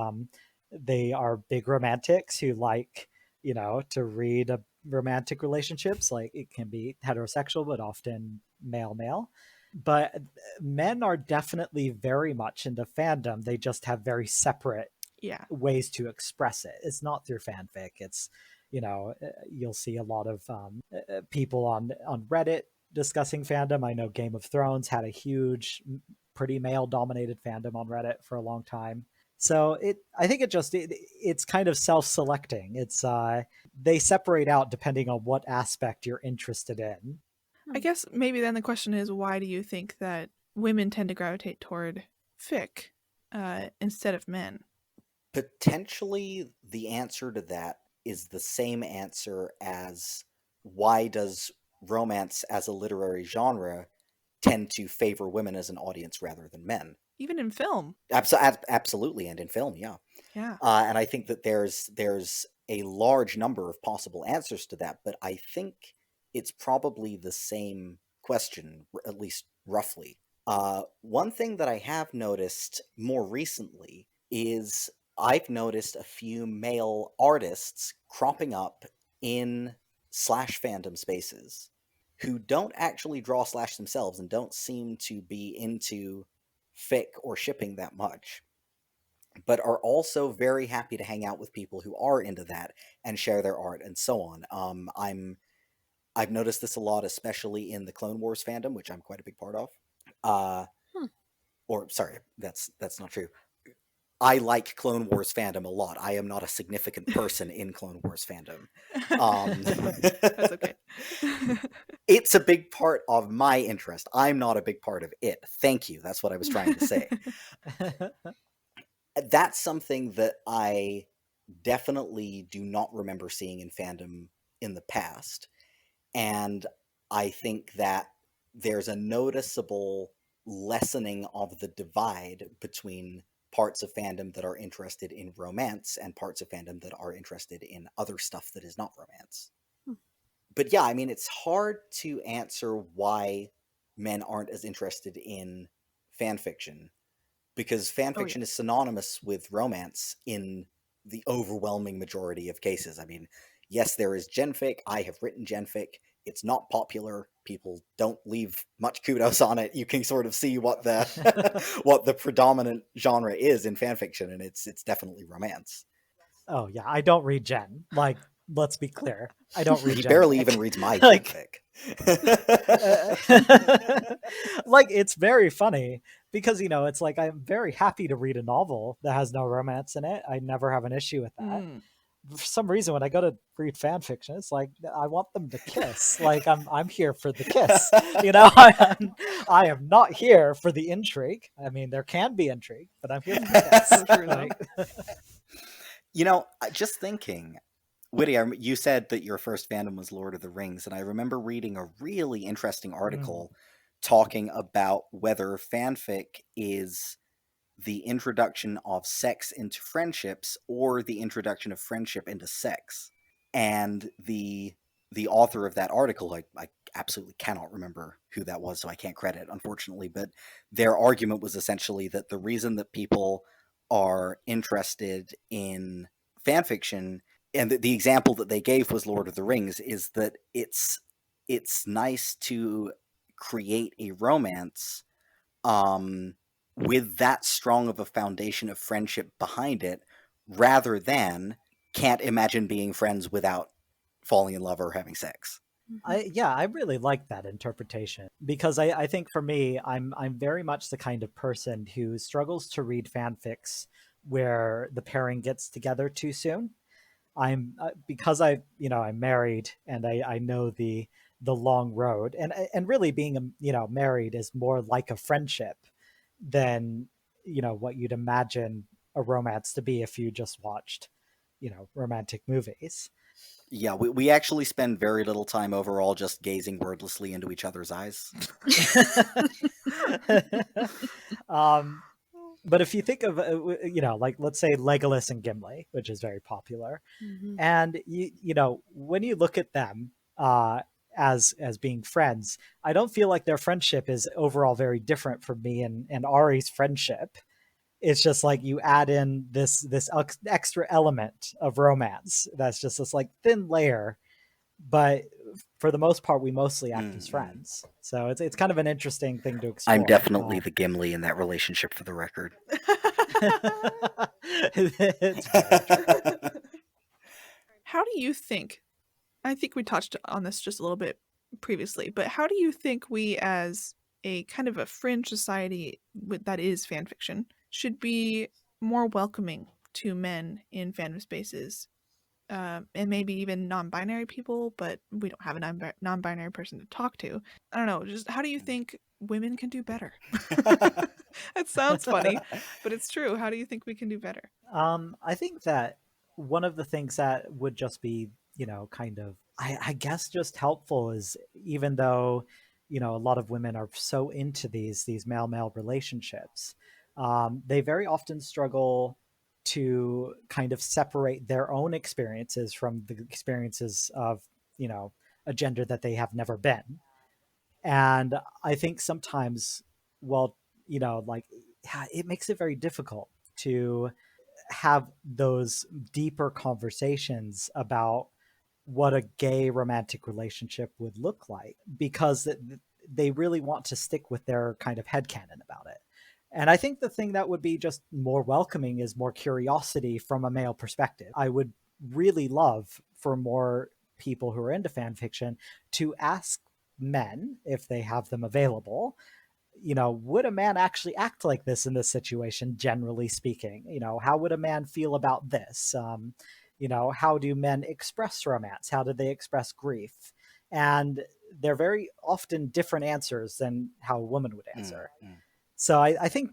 Speaker 4: they are big romantics who like, to read romantic relationships. Like, it can be heterosexual, but often male. But men are definitely very much into fandom. They just have very separate ways to express it. It's not through fanfic. It's, you'll see a lot of people on Reddit discussing fandom. I know Game of Thrones had a huge, pretty male-dominated fandom on Reddit for a long time. So I think it's kind of self-selecting. It's they separate out depending on what aspect you're interested in.
Speaker 1: I guess maybe then the question is, why do you think that women tend to gravitate toward fic instead of men?
Speaker 3: Potentially, the answer to that is the same answer as why does romance as a literary genre tend to favor women as an audience rather than men?
Speaker 1: Even in film.
Speaker 3: Absolutely, and in film, yeah.
Speaker 1: Yeah.
Speaker 3: And I think that there's a large number of possible answers to that, but I think it's probably the same question, at least roughly. One thing that I have noticed more recently is I've noticed a few male artists cropping up in slash fandom spaces who don't actually draw slash themselves and don't seem to be into fic or shipping that much, but are also very happy to hang out with people who are into that and share their art and so on. I've noticed this a lot, especially in the Clone Wars fandom, which I'm quite a big part of. Or sorry, that's not true. I like Clone Wars fandom a lot. I am not a significant person in Clone Wars fandom.
Speaker 1: That's okay.
Speaker 3: It's a big part of my interest. I'm not a big part of it. Thank you. That's what I was trying to say. That's something that I definitely do not remember seeing in fandom in the past. And I think that there's a noticeable lessening of the divide between parts of fandom that are interested in romance and parts of fandom that are interested in other stuff that is not romance. But yeah, I mean, it's hard to answer why men aren't as interested in fan fiction, because fan fiction is synonymous with romance in the overwhelming majority of cases. I mean, yes, there is genfic. I have written genfic. It's not popular. People don't leave much kudos on it. You can sort of see what the what the predominant genre is in fan fiction, and it's definitely romance.
Speaker 4: Oh yeah, I don't read gen. Like, let's be clear, I don't read.
Speaker 3: He
Speaker 4: genfic.
Speaker 3: barely even reads my
Speaker 4: like,
Speaker 3: genfic.
Speaker 4: Like, it's very funny because, you know, it's like I'm very happy to read a novel that has no romance in it. I never have an issue with that. For some reason, when I go to read fan fiction, it's like I want them to kiss. Like, I'm here for the kiss. You know, I am not here for the intrigue. I mean, there can be intrigue, but I'm here for the kiss.
Speaker 3: You know, just thinking, Witty, you said that your first fandom was Lord of the Rings, and I remember reading a really interesting article talking about whether fanfic is the introduction of sex into friendships or the introduction of friendship into sex. And the author of that article, I absolutely cannot remember who that was, so I can't credit, unfortunately, but their argument was essentially that the reason that people are interested in fanfiction, and the example that they gave was Lord of the Rings, is that it's nice to create a romance with that strong of a foundation of friendship behind it, rather than can't imagine being friends without falling in love or having sex.
Speaker 4: I really like that interpretation, because I think for me, I'm very much the kind of person who struggles to read fanfics where the pairing gets together too soon. I'm because I'm married, and I know the long road, and really being married is more like a friendship than what you'd imagine a romance to be if you just watched romantic movies.
Speaker 3: Yeah, we actually spend very little time overall just gazing wordlessly into each other's eyes.
Speaker 4: But if you think of, like, let's say Legolas and Gimli, which is very popular, and when you look at them as being friends, I don't feel like their friendship is overall very different from me and Ari's friendship. It's just like you add in this extra element of romance that's just this like thin layer, but for the most part we mostly act as friends. So it's kind of an interesting thing to explore.
Speaker 3: I'm definitely the Gimli in that relationship, for the record.
Speaker 4: It's very true.
Speaker 1: How do you think, I think we touched on this just a little bit previously, but how do you think we, as a kind of a fringe society that is fanfiction, should be more welcoming to men in fandom spaces? and maybe even non-binary people, but we don't have a non-binary person to talk to. I don't know, just how do you think women can do better? It sounds funny, but it's true. How do you think we can do better?
Speaker 4: I think that one of the things that would just be, kind of, I guess, just helpful is, even though, a lot of women are so into these male-male relationships, they very often struggle to kind of separate their own experiences from the experiences of, a gender that they have never been. And I think sometimes, well, like, yeah, it makes it very difficult to have those deeper conversations about what a gay romantic relationship would look like, because they really want to stick with their kind of headcanon about it. And I think the thing that would be just more welcoming is more curiosity from a male perspective. I would really love for more people who are into fan fiction to ask men, if they have them available, would a man actually act like this in this situation, generally speaking? How would a man feel about this? How do men express romance? How do they express grief? And they're very often different answers than how a woman would answer. So I think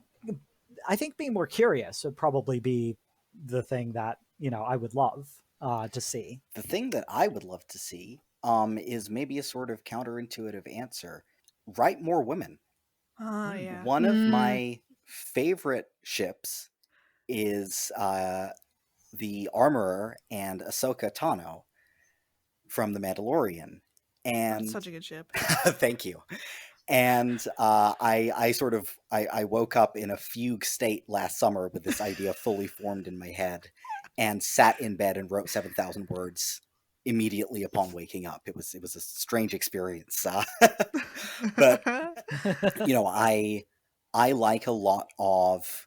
Speaker 4: being more curious would probably be the thing that, I would love to see.
Speaker 3: The thing that I would love to see is maybe a sort of counterintuitive answer. Write more women.
Speaker 1: Yeah.
Speaker 3: One of my favorite ships is the Armorer and Ahsoka Tano from The Mandalorian. And
Speaker 1: That's such a good ship.
Speaker 3: thank you. And I woke up in a fugue state last summer with this idea fully formed in my head, and sat in bed and wrote 7,000 words immediately upon waking up. It was a strange experience, but I like a lot of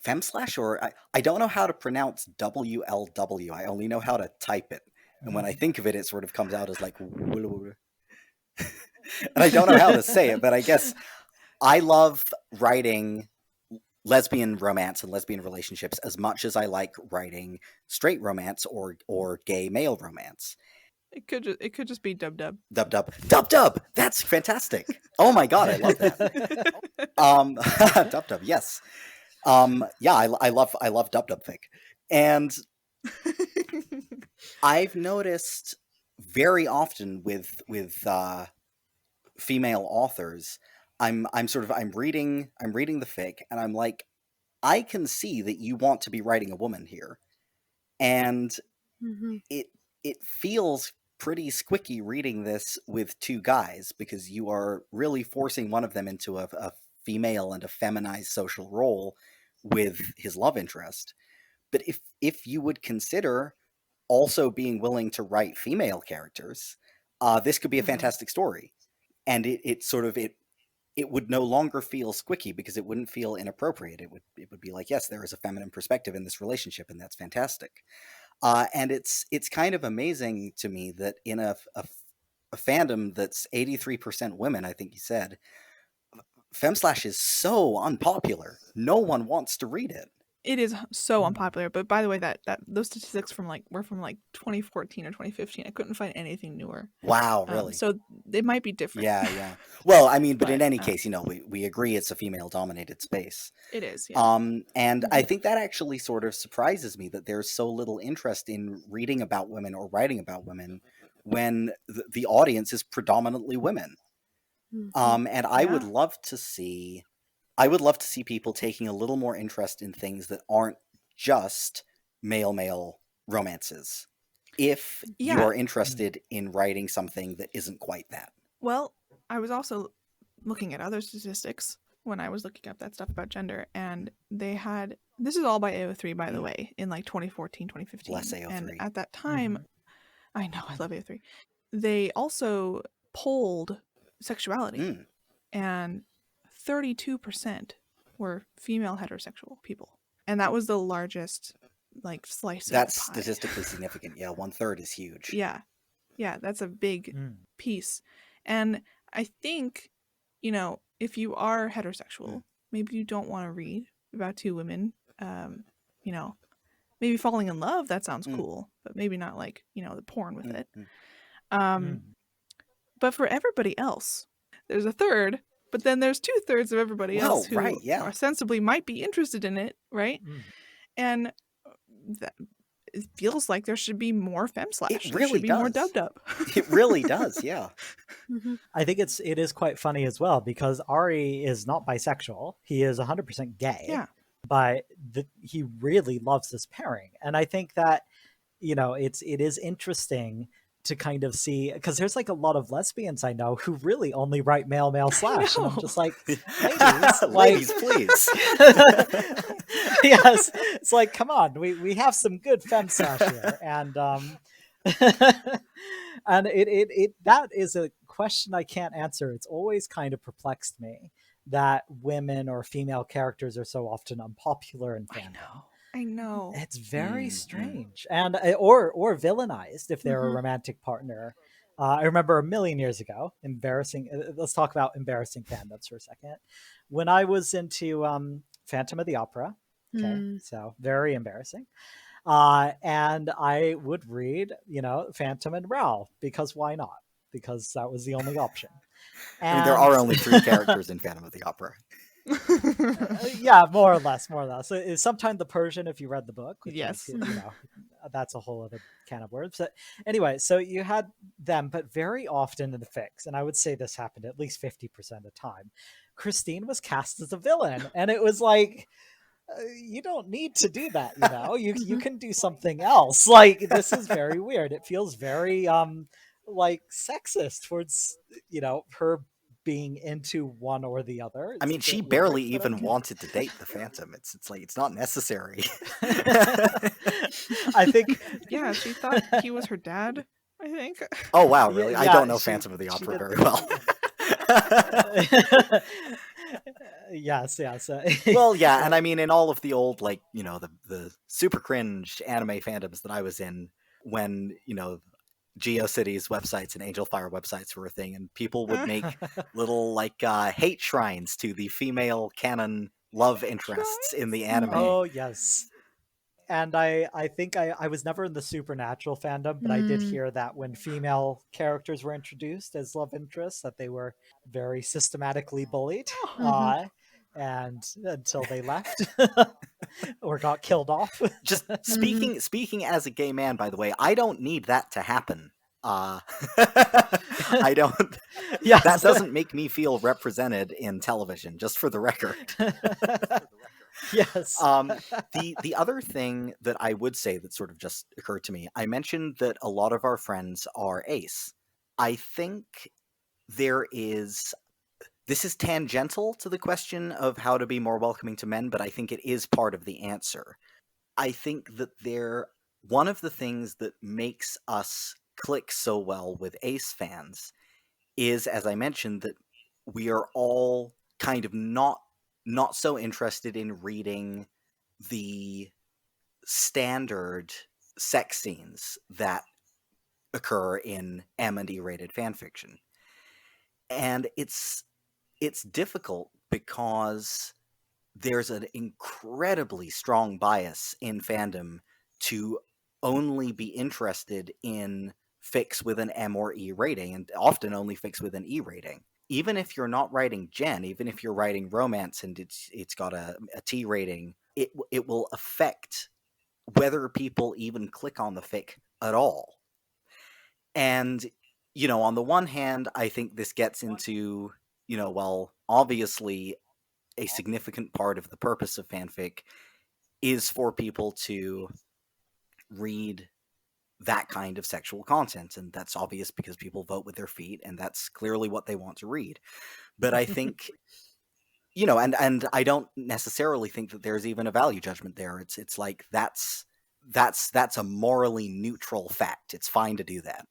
Speaker 3: femslash, or I don't know how to pronounce WLW. I only know how to type it, and when I think of it, it sort of comes out as like. And I don't know how to say it, but I guess I love writing lesbian romance and lesbian relationships as much as I like writing straight romance or gay male romance.
Speaker 1: It could just be dub.
Speaker 3: Dub. That's fantastic. Oh my god, I love that. Dub. Yes. Yeah, I love dub fic, and I've noticed very often with female authors, I'm reading the fic, and I'm like, I can see that you want to be writing a woman here, and it feels pretty squicky reading this with two guys, because you are really forcing one of them into a female and a feminized social role with his love interest. But if you would consider also being willing to write female characters, this could be a fantastic story. And it would no longer feel squicky, because it wouldn't feel inappropriate. It would be like, yes, there is a feminine perspective in this relationship, and that's fantastic. And it's kind of amazing to me that in a fandom that's 83% women, I think you said, femslash is so unpopular. No one wants to read it.
Speaker 1: It is so unpopular. But by the way, that those statistics were from 2014 or 2015. I couldn't find anything newer.
Speaker 3: Wow, really?
Speaker 1: So it might be different.
Speaker 3: Yeah. Well, I mean, but in any case, we agree it's a female-dominated space.
Speaker 1: It is. Yeah.
Speaker 3: And I think that actually sort of surprises me, that there's so little interest in reading about women or writing about women when the audience is predominantly women. And I would love to see people taking a little more interest in things that aren't just male romances, if you are interested in writing something that isn't quite that.
Speaker 1: Well, I was also looking at other statistics when I was looking up that stuff about gender, and they had, this is all by AO3, by the way, in 2014, 2015.
Speaker 3: Bless AO3.
Speaker 1: And at that time, I know, I love AO3. They also polled sexuality, and 32% were female heterosexual people, and that was the largest slice.
Speaker 3: That's
Speaker 1: of the pie.
Speaker 3: Statistically significant. Yeah, 1/3 is huge.
Speaker 1: Yeah, that's a big piece. And I think, if you are heterosexual, maybe you don't want to read about two women, maybe falling in love, that sounds cool, but maybe not like, the porn with it. But for everybody else, there's a third, but then there's 2/3 of everybody else who
Speaker 3: right, yeah.
Speaker 1: ostensibly might be interested in it, right? And that, it feels like there should be more femslash.
Speaker 3: It
Speaker 1: There
Speaker 3: really
Speaker 1: should be more
Speaker 3: does.
Speaker 1: dub.
Speaker 3: It really does, yeah.
Speaker 4: I think it is quite funny as well, because Ari is not bisexual. He is 100% gay.
Speaker 1: Yeah.
Speaker 4: But he really loves this pairing. And I think that, it is interesting to kind of see, because there's like a lot of lesbians I know who really only write male slash, and I'm just like,
Speaker 3: ladies, please.
Speaker 4: Yes, it's like, come on, we have some good fem slash here, and and it that is a question I can't answer. It's always kind of perplexed me that women or female characters are so often unpopular in fandom.
Speaker 1: I know.
Speaker 4: It's very strange, and or villainized if they're a romantic partner. I remember a million years ago, embarrassing. Let's talk about embarrassing fandoms for a second. When I was into Phantom of the Opera, so very embarrassing. And I would read, Phantom and Ralph, because why not? Because that was the only option.
Speaker 3: I mean, there are only 3 characters in Phantom of the Opera.
Speaker 4: Yeah, more or less. So, sometime the Persian, if you read the book. Which
Speaker 1: yes.
Speaker 4: Is, that's a whole other can of worms. But anyway, so you had them, but very often in the fics, and I would say this happened at least 50% of the time, Christine was cast as a villain, and it was like, you don't need to do that, you can do something else. Like, this is very weird. It feels very like sexist towards her being into one or the other.
Speaker 3: I mean, she barely even wanted to date the Phantom. It's like, it's not necessary.
Speaker 4: I think
Speaker 1: yeah, she thought he was her dad, I think.
Speaker 3: Oh wow, really?
Speaker 4: Yeah,
Speaker 3: I don't know Phantom of the Opera very well.
Speaker 4: Yes.
Speaker 3: Well, yeah, and I mean, in all of the old, like, the super cringe anime fandoms that I was in, when, GeoCities websites and Angel Fire websites were a thing, and people would make little, like, hate shrines to the female canon love interests in the anime.
Speaker 4: Oh, yes. And I think I was never in the supernatural fandom, but I did hear that when female characters were introduced as love interests, that they were very systematically bullied, and until they left or got killed off.
Speaker 3: Just speaking as a gay man, by the way, I don't need that to happen. I don't.
Speaker 4: Yes.
Speaker 3: That doesn't make me feel represented in television, just for the record.
Speaker 4: Yes.
Speaker 3: The other thing that I would say that sort of just occurred to me, I mentioned that a lot of our friends are ace. I think this is tangential to the question of how to be more welcoming to men, but I think it is part of the answer. I think that one of the things that makes us click so well with ace fans is, as I mentioned, that we are all kind of not so interested in reading the standard sex scenes that occur in M and E rated fanfiction. And it's difficult because there's an incredibly strong bias in fandom to only be interested in fics with an M or E rating, and often only fics with an E rating. Even if you're not writing gen, even if you're writing romance and it's got a T rating, it will affect whether people even click on the fic at all. And, on the one hand, I think this gets into, well, obviously a significant part of the purpose of fanfic is for people to read that kind of sexual content, and that's obvious because people vote with their feet, and that's clearly what they want to read. But I think, and I don't necessarily think that there's even a value judgment there. It's like that's a morally neutral fact. It's fine to do that.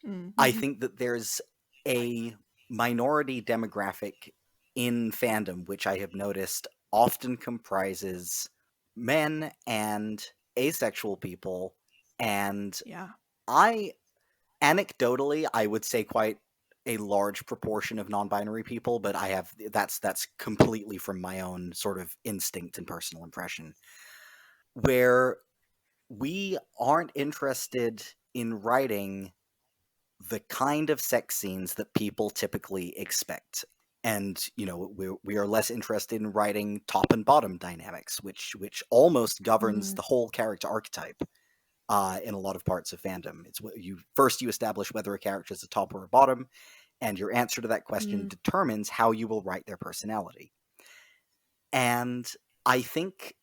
Speaker 3: Mm-hmm. I think that there's a minority demographic in fandom which I have noticed often comprises men and asexual people, and anecdotally I would say quite a large proportion of non-binary people, but that's completely from my own sort of instinct and personal impression, where we aren't interested in writing the kind of sex scenes that people typically expect. And, we are less interested in writing top and bottom dynamics, which almost governs the whole character archetype in a lot of parts of fandom. It's what you establish whether a character is a top or a bottom, and your answer to that question determines how you will write their personality. And I think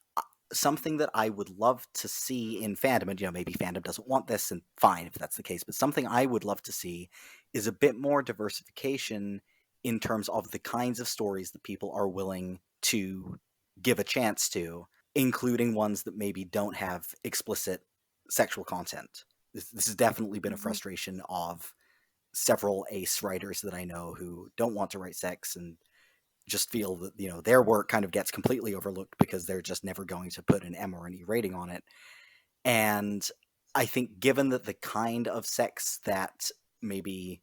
Speaker 3: something that I would love to see in fandom, and maybe fandom doesn't want this, and fine if that's the case, but something I would love to see is a bit more diversification in terms of the kinds of stories that people are willing to give a chance to, including ones that maybe don't have explicit sexual content. This has definitely been a frustration of several ace writers that I know who don't want to write sex and just feel that their work kind of gets completely overlooked because they're just never going to put an M or an E rating on it. And I think given that the kind of sex that maybe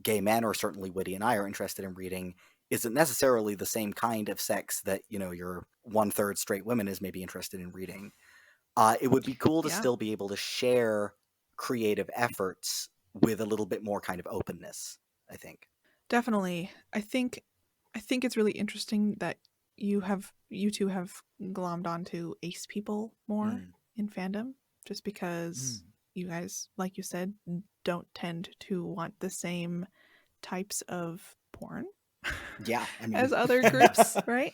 Speaker 3: gay men, or certainly Witty and I, are interested in reading isn't necessarily the same kind of sex that your 1/3 straight women is maybe interested in reading, it would be cool to still be able to share creative efforts with a little bit more kind of openness, I think.
Speaker 1: Definitely. I think it's really interesting that you two have glommed onto ace people more in fandom, just because you guys, like you said, don't tend to want the same types of porn as other groups, right?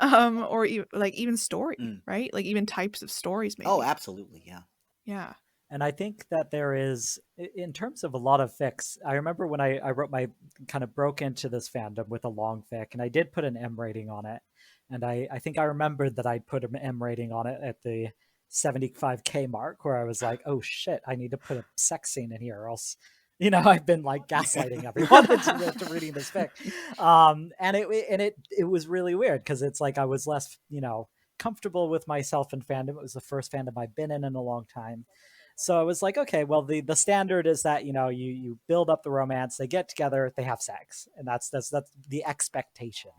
Speaker 1: Or even story, right? Like even types of stories, maybe.
Speaker 3: Oh, absolutely,
Speaker 1: yeah.
Speaker 4: And I think that there is, in terms of a lot of fics, I remember when I wrote kind of broke into this fandom with a long fic, and I did put an M rating on it. And I think I remembered that I'd put an M rating on it at the 75K mark, where I was like, oh shit, I need to put a sex scene in here, or else, I've been like gaslighting everyone into reading this fic. And it was really weird, because it's like I was less, comfortable with myself in fandom. It was the first fandom I've been in a long time. So I was like, okay, well, the standard is that, you build up the romance, they get together, they have sex, and that's the expectation.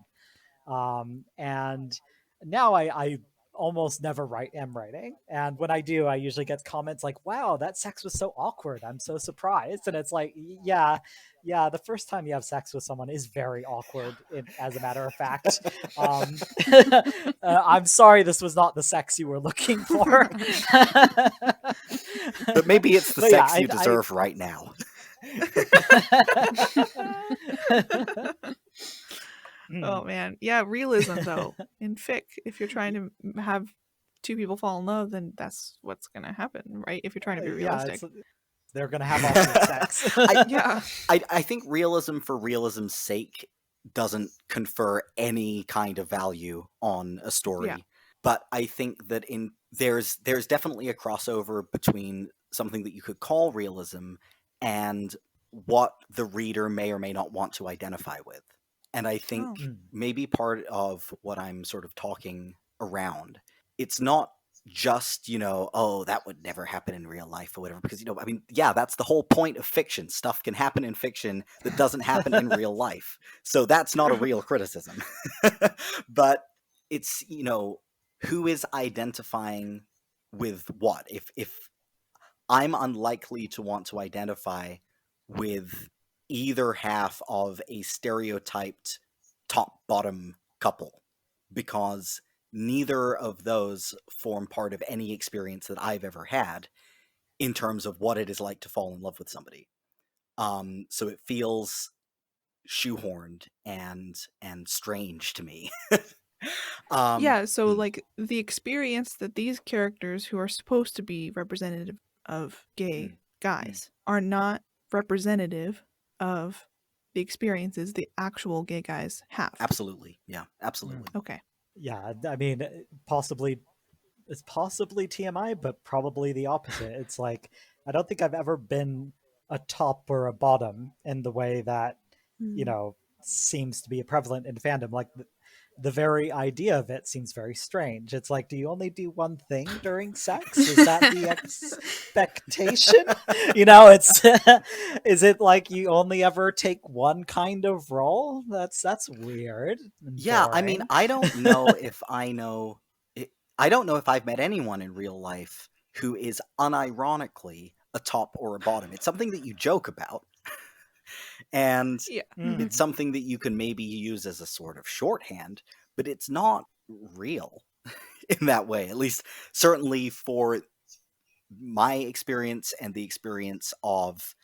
Speaker 4: And now I almost never write M writing, and when I do, I usually get comments like, wow, that sex was so awkward, I'm so surprised. And it's like, yeah, the first time you have sex with someone is very awkward, as a matter of fact. I'm sorry, this was not the sex you were looking for.
Speaker 3: But maybe it's the sex you deserve right now.
Speaker 1: Oh man, yeah, realism though in fic. If you're trying to have two people fall in love, then that's what's gonna happen, right? If you're trying to be realistic,
Speaker 4: they're gonna have awkward sex.
Speaker 3: I think realism for realism's sake doesn't confer any kind of value on a story, but I think that there's definitely a crossover between something that you could call realism and what the reader may or may not want to identify with. And I think maybe part of what I'm sort of talking around, it's not just, oh, that would never happen in real life or whatever, because, that's the whole point of fiction. Stuff can happen in fiction that doesn't happen in real life. So that's not a real criticism. But it's, who is identifying with what? If I'm unlikely to want to identify with either half of a stereotyped top-bottom couple, because neither of those form part of any experience that I've ever had in terms of what it is like to fall in love with somebody. So it feels shoehorned and strange to me.
Speaker 1: So like the experience that these characters, who are supposed to be representative of gay guys, are not representative of the experiences the actual gay guys have.
Speaker 3: Absolutely. Yeah, absolutely.
Speaker 1: Okay.
Speaker 4: Yeah, I mean, it's possibly TMI, but probably the opposite. It's like, I don't think I've ever been a top or a bottom in the way that, seems to be prevalent in fandom. Like, the very idea of it seems very strange. It's like, do you only do one thing during sex? Is that the expectation? It's is it like you only ever take one kind of role? That's weird.
Speaker 3: Yeah, boring. I mean, I don't know if I know. I don't know if I've met anyone in real life who is unironically a top or a bottom. It's something that you joke about, and
Speaker 1: Yeah.
Speaker 3: it's something that you can maybe use as a sort of shorthand, but it's not real in that way. At least, certainly for my experience and the experience of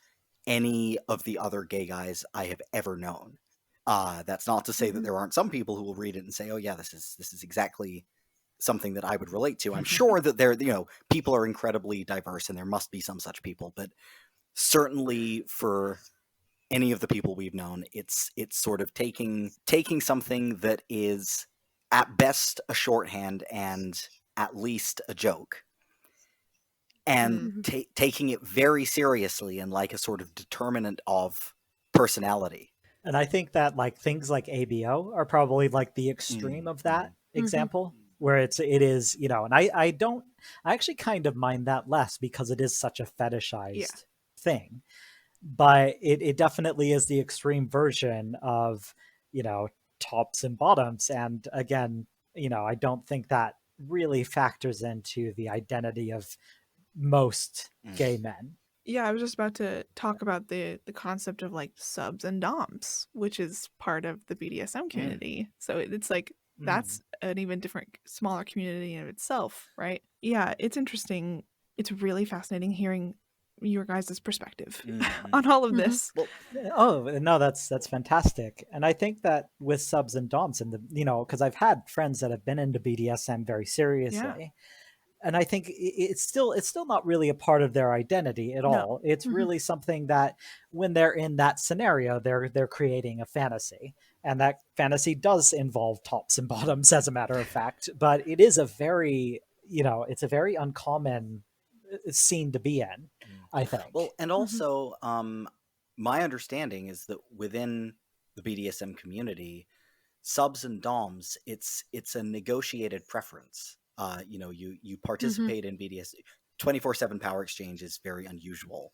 Speaker 3: any of the other gay guys I have ever known. That's not to say that there aren't some people who will read it and say, "Oh yeah, this is exactly something that I would relate to." I'm sure that people are incredibly diverse and there must be some such people, but certainly for any of the people we've known, it's sort of taking something that is at best a shorthand and at least a joke, and taking it very seriously and like a sort of determinant of personality.
Speaker 4: And I think that like things like ABO are probably like the extreme of that example, where it is, and I actually kind of mind that less because it is such a fetishized thing. But it definitely is the extreme version of, tops and bottoms. And again, I don't think that really factors into the identity of most gay men.
Speaker 1: Yeah, I was just about to talk about the concept of like subs and doms, which is part of the BDSM community. So it's like that's an even different, smaller community in itself, right? Yeah, it's interesting. It's really fascinating hearing your guys' perspective on all of this.
Speaker 4: Oh no, that's fantastic. And I think that with subs and doms, and because I've had friends that have been into BDSM very seriously. And I think it's still not really a part of their identity at all. It's really something that when they're in that scenario, they're creating a fantasy, and that fantasy does involve tops and bottoms, as a matter of fact. But it is a very it's a very uncommon scene to be in, I think.
Speaker 3: Well, and also, my understanding is that within the BDSM community, subs and doms, it's a negotiated preference. You participate in BDSM. 24/7 power exchange is very unusual,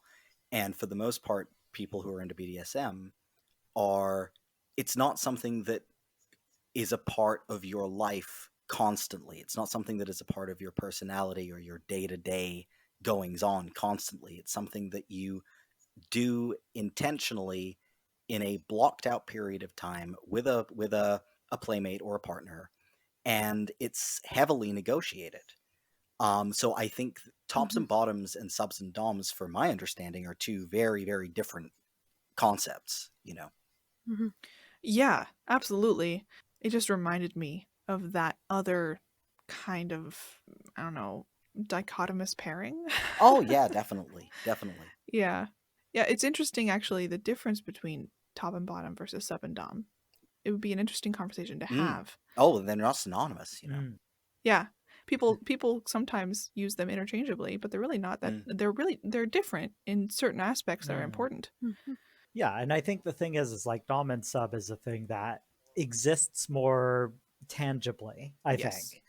Speaker 3: and for the most part, people who are into BDSM it's not something that is a part of your life constantly. It's not something that is a part of your personality or your day-to-day goings on constantly. It's something that you do intentionally in a blocked out period of time with a playmate or a partner, and it's heavily negotiated. So I think tops and bottoms and subs and doms, for my understanding, are two very, very different concepts,
Speaker 1: Yeah, absolutely. It just reminded me of that other kind of, I don't know, dichotomous pairing.
Speaker 3: Oh yeah, definitely.
Speaker 1: Yeah. Yeah, it's interesting actually the difference between top and bottom versus sub and dom. It would be an interesting conversation to have.
Speaker 3: Oh, they're not synonymous,
Speaker 1: Yeah. People sometimes use them interchangeably, but they're really not that they're different in certain aspects that are important.
Speaker 4: Yeah, and I think the thing is like dom and sub is a thing that exists more tangibly, I think.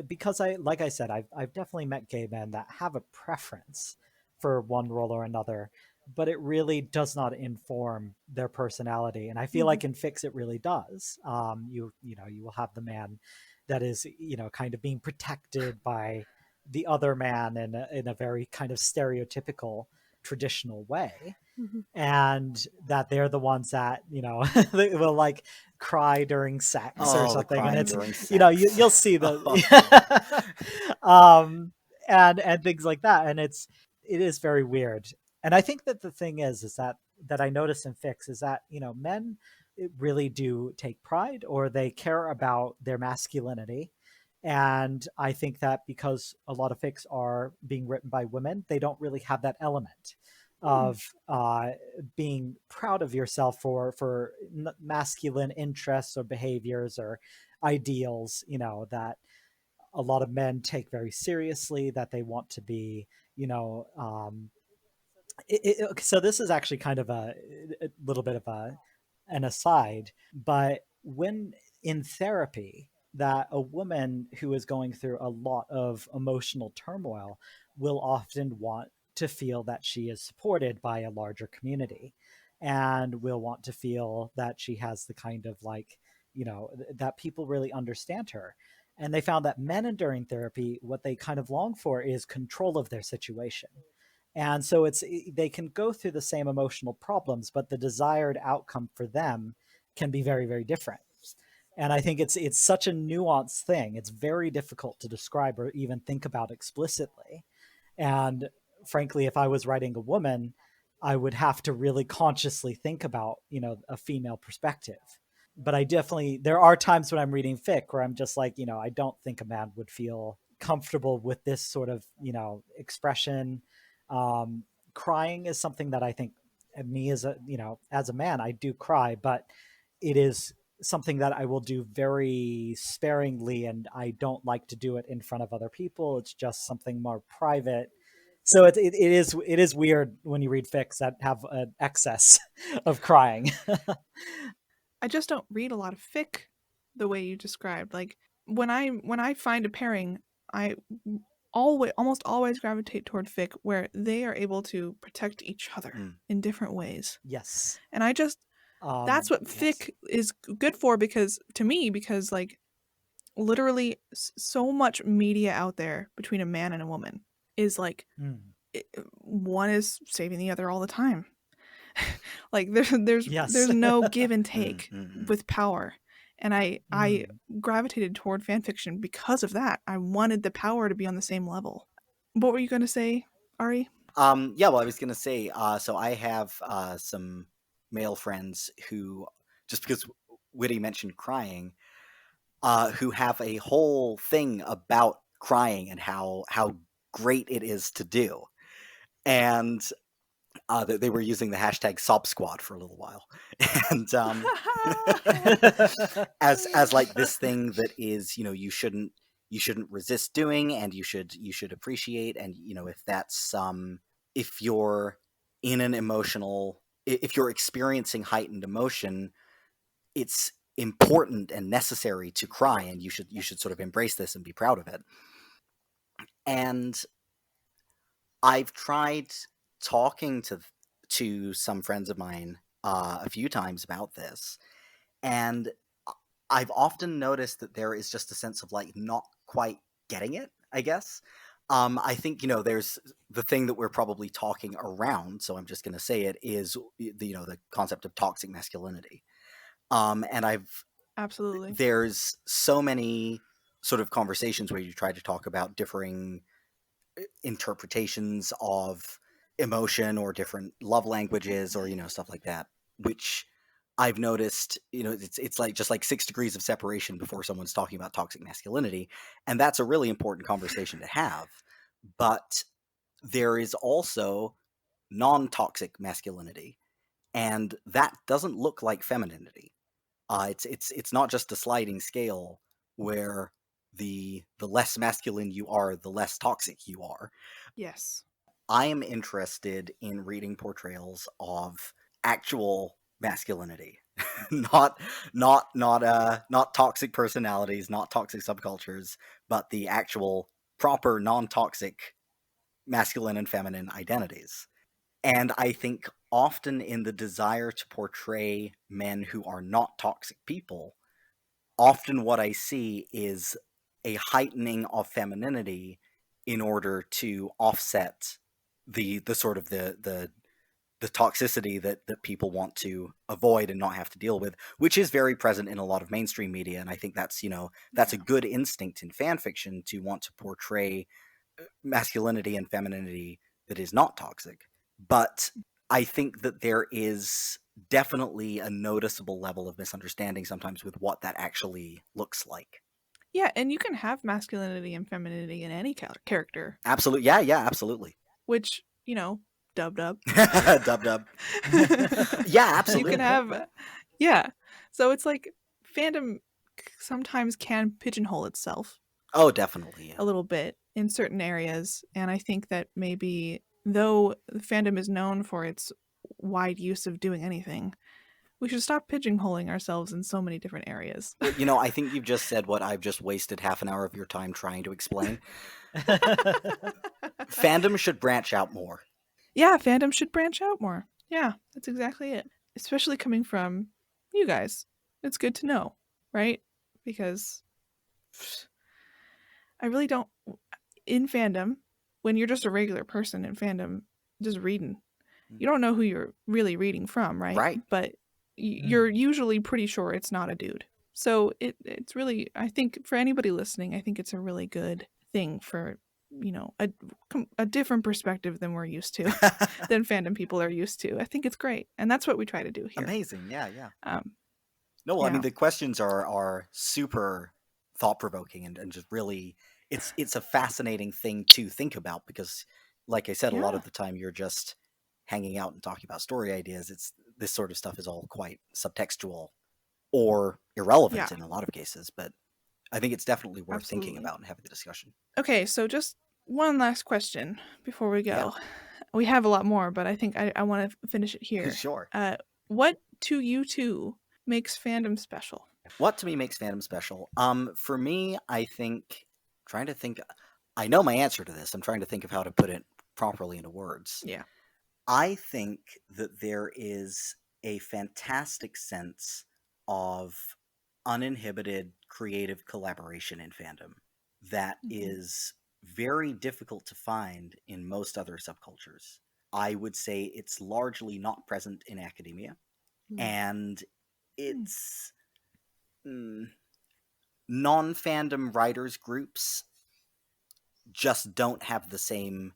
Speaker 4: Because like I said, I've definitely met gay men that have a preference for one role or another, but it really does not inform their personality. And I feel like in Fix it really does. You will have the man that is kind of being protected by the other man in a very kind of stereotypical traditional way. And that they're the ones that they will like cry during sex or something, and it's you'll see the and things like that, and it is very weird. And I think that the thing is that I notice in Fix is that men really do take pride, or they care about their masculinity. And I think that because a lot of fics are being written by women, they don't really have that element of being proud of yourself for masculine interests or behaviors or ideals, that a lot of men take very seriously, that they want to be, so this is actually kind of a little bit of an aside, but when in therapy, that a woman who is going through a lot of emotional turmoil will often want to feel that she is supported by a larger community, and will want to feel that she has the kind of like, that people really understand her. And they found that men during therapy, what they kind of long for is control of their situation. And so they can go through the same emotional problems, but the desired outcome for them can be very, very different. And I think it's such a nuanced thing. It's very difficult to describe or even think about explicitly. And frankly, if I was writing a woman, I would have to really consciously think about, a female perspective. But there are times when I'm reading fic where I'm just like, I don't think a man would feel comfortable with this sort of, expression. Crying is something that I think me as a man, I do cry, but it is something that I will do very sparingly, and I don't like to do it in front of other people. It's just something more private. So it is weird when you read fics that have an excess of crying.
Speaker 1: I just don't read a lot of fic the way you described. Like when I find a pairing, I almost always gravitate toward fic where they are able to protect each other in different ways.
Speaker 4: Yes.
Speaker 1: And I just that's what fic is good for, because like literally so much media out there between a man and a woman is like one is saving the other all the time. Like there's no give and take with power. And I gravitated toward fan fiction because of that. I wanted the power to be on the same level. What were you going to say, Ari?
Speaker 3: Well, I was going to say, so I have some male friends who, just because Witty mentioned crying, who have a whole thing about crying and how great it is to do. And they were using the hashtag sob squad for a little while. And as like this thing that is, you shouldn't resist doing, and you should appreciate. And if that's if you're in an emotional, if you're experiencing heightened emotion, it's important and necessary to cry, and you should sort of embrace this and be proud of it. And I've tried talking to some friends of mine a few times about this, and I've often noticed that there is just a sense of like not quite getting it, I guess. I think, there's the thing that we're probably talking around, so I'm just going to say it, is the concept of toxic masculinity. And
Speaker 1: Absolutely.
Speaker 3: There's so many sort of conversations where you try to talk about differing interpretations of emotion or different love languages or stuff like that, which I've noticed, it's like just like 6 degrees of separation before someone's talking about toxic masculinity, and that's a really important conversation to have. But there is also non-toxic masculinity, and that doesn't look like femininity. It's not just a sliding scale where the less masculine you are, the less toxic you are.
Speaker 1: Yes.
Speaker 3: I am interested in reading portrayals of actual masculinity, not toxic personalities, not toxic subcultures, but the actual proper non-toxic masculine and feminine identities. And I think often in the desire to portray men who are not toxic people, often what I see is a heightening of femininity in order to offset the sort of the toxicity that people want to avoid and not have to deal with, which is very present in a lot of mainstream media. And I think that's a good instinct in fan fiction, to want to portray masculinity and femininity that is not toxic. But I think that there is definitely a noticeable level of misunderstanding sometimes with what that actually looks like.
Speaker 1: Yeah, and you can have masculinity and femininity in any character.
Speaker 3: Absolutely. Yeah, absolutely.
Speaker 1: Which, dub.
Speaker 3: Dub. Yeah, absolutely.
Speaker 1: You can have, yeah. So it's like fandom sometimes can pigeonhole itself.
Speaker 3: Oh, definitely. Yeah.
Speaker 1: A little bit in certain areas. And I think that maybe, though fandom is known for its wide use of doing anything, we should stop pigeonholing ourselves in so many different areas.
Speaker 3: I think you've just said what I've just wasted half an hour of your time trying to explain. Fandom should branch out more.
Speaker 1: Yeah, fandom should branch out more. Yeah, that's exactly it. Especially coming from you guys. It's good to know, right? Because I really don't. In fandom, when you're just a regular person in fandom, just reading, you don't know who you're really reading from, right?
Speaker 3: Right.
Speaker 1: But you're usually pretty sure it's not a dude. So it's really, I think for anybody listening, I think it's a really good thing for, you know, a different perspective than we're used to, than fandom people are used to. I think it's great, and that's what we try to do here.
Speaker 3: Amazing. Yeah, yeah.
Speaker 1: No,
Speaker 3: well, I mean, the questions are super thought provoking and just really, it's a fascinating thing to think about because, like I said, a lot of the time you're just hanging out and talking about story ideas. This sort of stuff is all quite subtextual or irrelevant in a lot of cases, but I think it's definitely worth thinking about and having the discussion.
Speaker 1: Okay, so just one last question before we go. Yeah. We have a lot more, but I think I want to finish it here.
Speaker 3: Sure.
Speaker 1: What to you two makes fandom special?
Speaker 3: What to me makes fandom special? For me, I think, I know my answer to this. I'm trying to think of how to put it properly into words.
Speaker 1: Yeah.
Speaker 3: I think that there is a fantastic sense of uninhibited creative collaboration in fandom that is very difficult to find in most other subcultures. I would say it's largely not present in academia, and it's non-fandom writers groups just don't have the same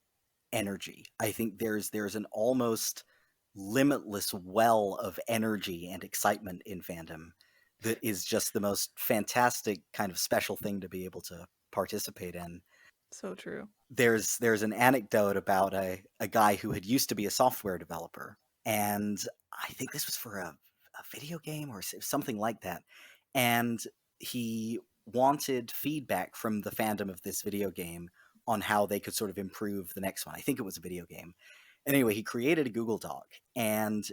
Speaker 3: energy. I think there's an almost limitless well of energy and excitement in fandom that is just the most fantastic kind of special thing to be able to participate in.
Speaker 1: So true.
Speaker 3: There's an anecdote about a guy who had used to be a software developer, and I think this was for a video game or something like that, and he wanted feedback from the fandom of this video game on how they could sort of improve the next one. I think it was a video game. Anyway, he created a Google Doc, and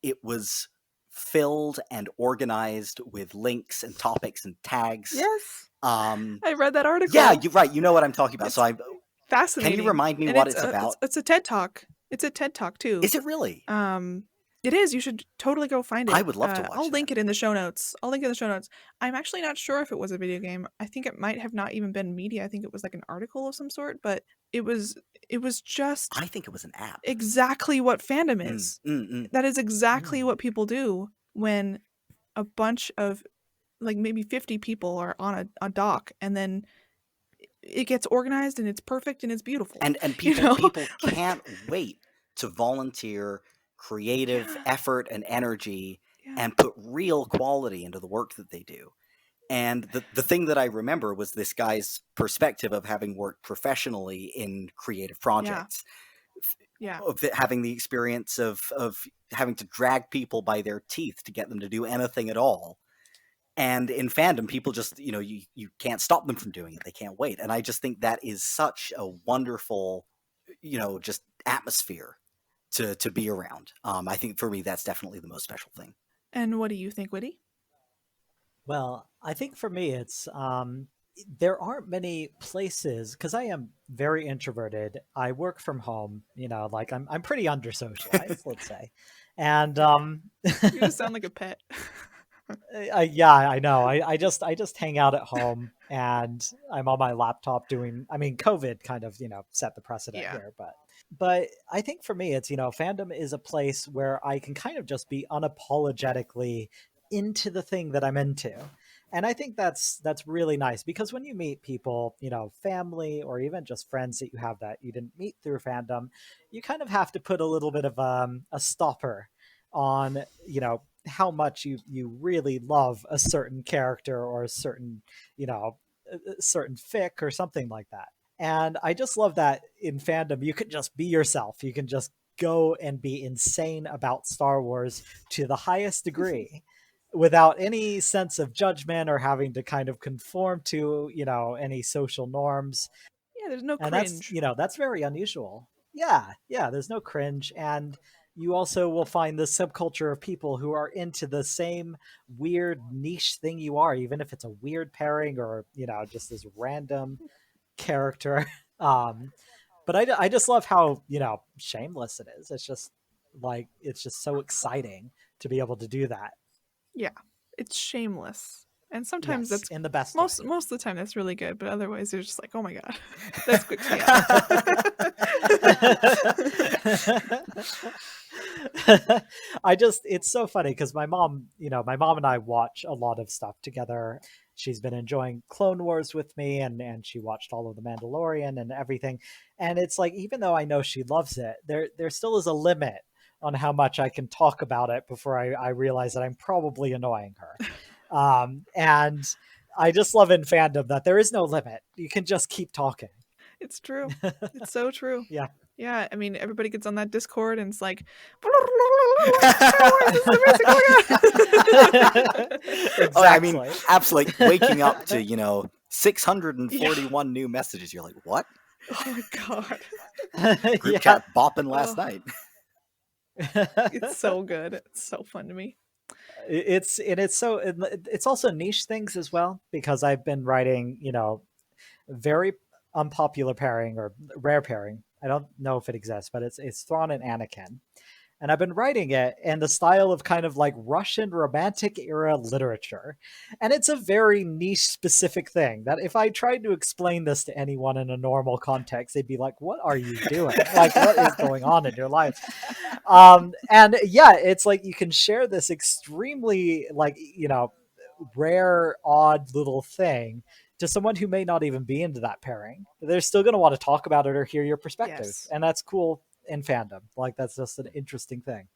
Speaker 3: it was filled and organized with links and topics and tags.
Speaker 1: Yes. I read that article.
Speaker 3: Yeah, you're right. You know what I'm talking about.
Speaker 1: It's fascinating.
Speaker 3: Can you remind me what it's about?
Speaker 1: It's a TED Talk. It's a TED Talk too.
Speaker 3: Is it really?
Speaker 1: It is. You should totally go find it.
Speaker 3: I would love to watch
Speaker 1: I'll link it in the show notes. I'm actually not sure if it was a video game. I think it might have not even been media. I think it was like an article of some sort, but it was just,
Speaker 3: I think it was an app.
Speaker 1: Exactly what fandom is. That is exactly what people do when a bunch of like maybe 50 people are on a dock, and then it gets organized and it's perfect and it's beautiful.
Speaker 3: And people can't wait to volunteer creative effort and energy and put real quality into the work that they do. And the thing that I remember was this guy's perspective of having worked professionally in creative projects. Of having the experience of having to drag people by their teeth to get them to do anything at all. And in fandom, people just, you can't stop them from doing it. They can't wait. And I just think that is such a wonderful, just atmosphere to be around. I think for me, that's definitely the most special thing.
Speaker 1: And what do you think, Witty?
Speaker 4: Well, I think for me, it's there aren't many places, because I am very introverted. I work from home, like I'm pretty under-socialized, let's say. And
Speaker 1: you just sound like a pet.
Speaker 4: Yeah, I know. I just hang out at home, and I'm on my laptop doing. I mean, COVID kind of set the precedent here, but I think for me, it's fandom is a place where I can kind of just be unapologetically into the thing that I'm into. And I think that's really nice, because when you meet people, family or even just friends that you have that you didn't meet through fandom, you kind of have to put a little bit of a stopper on, how much you really love a certain character or a certain, a certain fic or something like that. And I just love that in fandom, you can just be yourself. You can just go and be insane about Star Wars to the highest degree without any sense of judgment or having to kind of conform to, any social norms.
Speaker 1: Yeah, there's no
Speaker 4: and
Speaker 1: cringe.
Speaker 4: That's very unusual. Yeah, there's no cringe. And you also will find the subculture of people who are into the same weird niche thing you are, even if it's a weird pairing or, just this random character. But I just love how, shameless it is. It's just so exciting to be able to do that.
Speaker 1: Yeah, it's shameless. And sometimes
Speaker 4: Yes,
Speaker 1: that's
Speaker 4: in the best
Speaker 1: most
Speaker 4: way.
Speaker 1: of the time that's really good, but otherwise they're just like, oh my god, that squicks me out.
Speaker 4: It's so funny because my mom and I watch a lot of stuff together. She's been enjoying Clone Wars with me, and she watched all of the Mandalorian and everything. And it's like, even though I know she loves it, there still is a limit on how much I can talk about it before I realize that I'm probably annoying her. And I just love in fandom that there is no limit. You can just keep talking.
Speaker 1: It's true. It's so true.
Speaker 4: Yeah.
Speaker 1: Yeah, I mean, everybody gets on that Discord and it's like, Star Wars, this is amazing, oh my god!
Speaker 4: Exactly.
Speaker 3: Oh, I mean, absolutely waking up to 641 new messages. You're like, what?
Speaker 1: Oh my god.
Speaker 3: Group
Speaker 4: Yeah.
Speaker 3: chat bopping last
Speaker 1: Oh.
Speaker 3: night.
Speaker 1: It's so good. It's so fun to me.
Speaker 4: It's also niche things as well, because I've been writing, very unpopular pairing or rare pairing. I don't know if it exists, but it's Thrawn and Anakin. And I've been writing it in the style of kind of like Russian romantic era literature. And it's a very niche specific thing that if I tried to explain this to anyone in a normal context, they'd be like, what are you doing? Like, what is going on in your life? And yeah, it's like you can share this extremely like, rare, odd little thing to someone who may not even be into that pairing. They're still going to want to talk about it or hear your perspective.
Speaker 1: Yes.
Speaker 4: And that's cool in fandom. Like, that's just an interesting thing.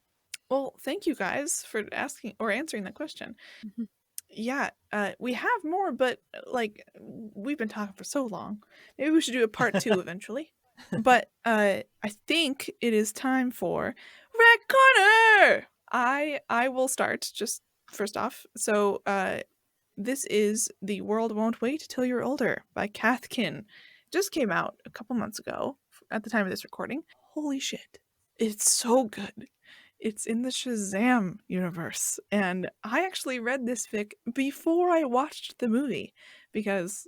Speaker 1: Well, thank you guys for asking or answering that question.
Speaker 2: Mhm.
Speaker 1: Yeah, we have more, but like we've been talking for so long. Maybe we should do a part 2 eventually. But I think it is time for Red Corner. I will start just first off. So this is The World Won't Wait Till You're Older by Kathkin. Just came out a couple months ago at the time of this recording. Holy shit. It's so good. It's in the Shazam universe. And I actually read this fic before I watched the movie because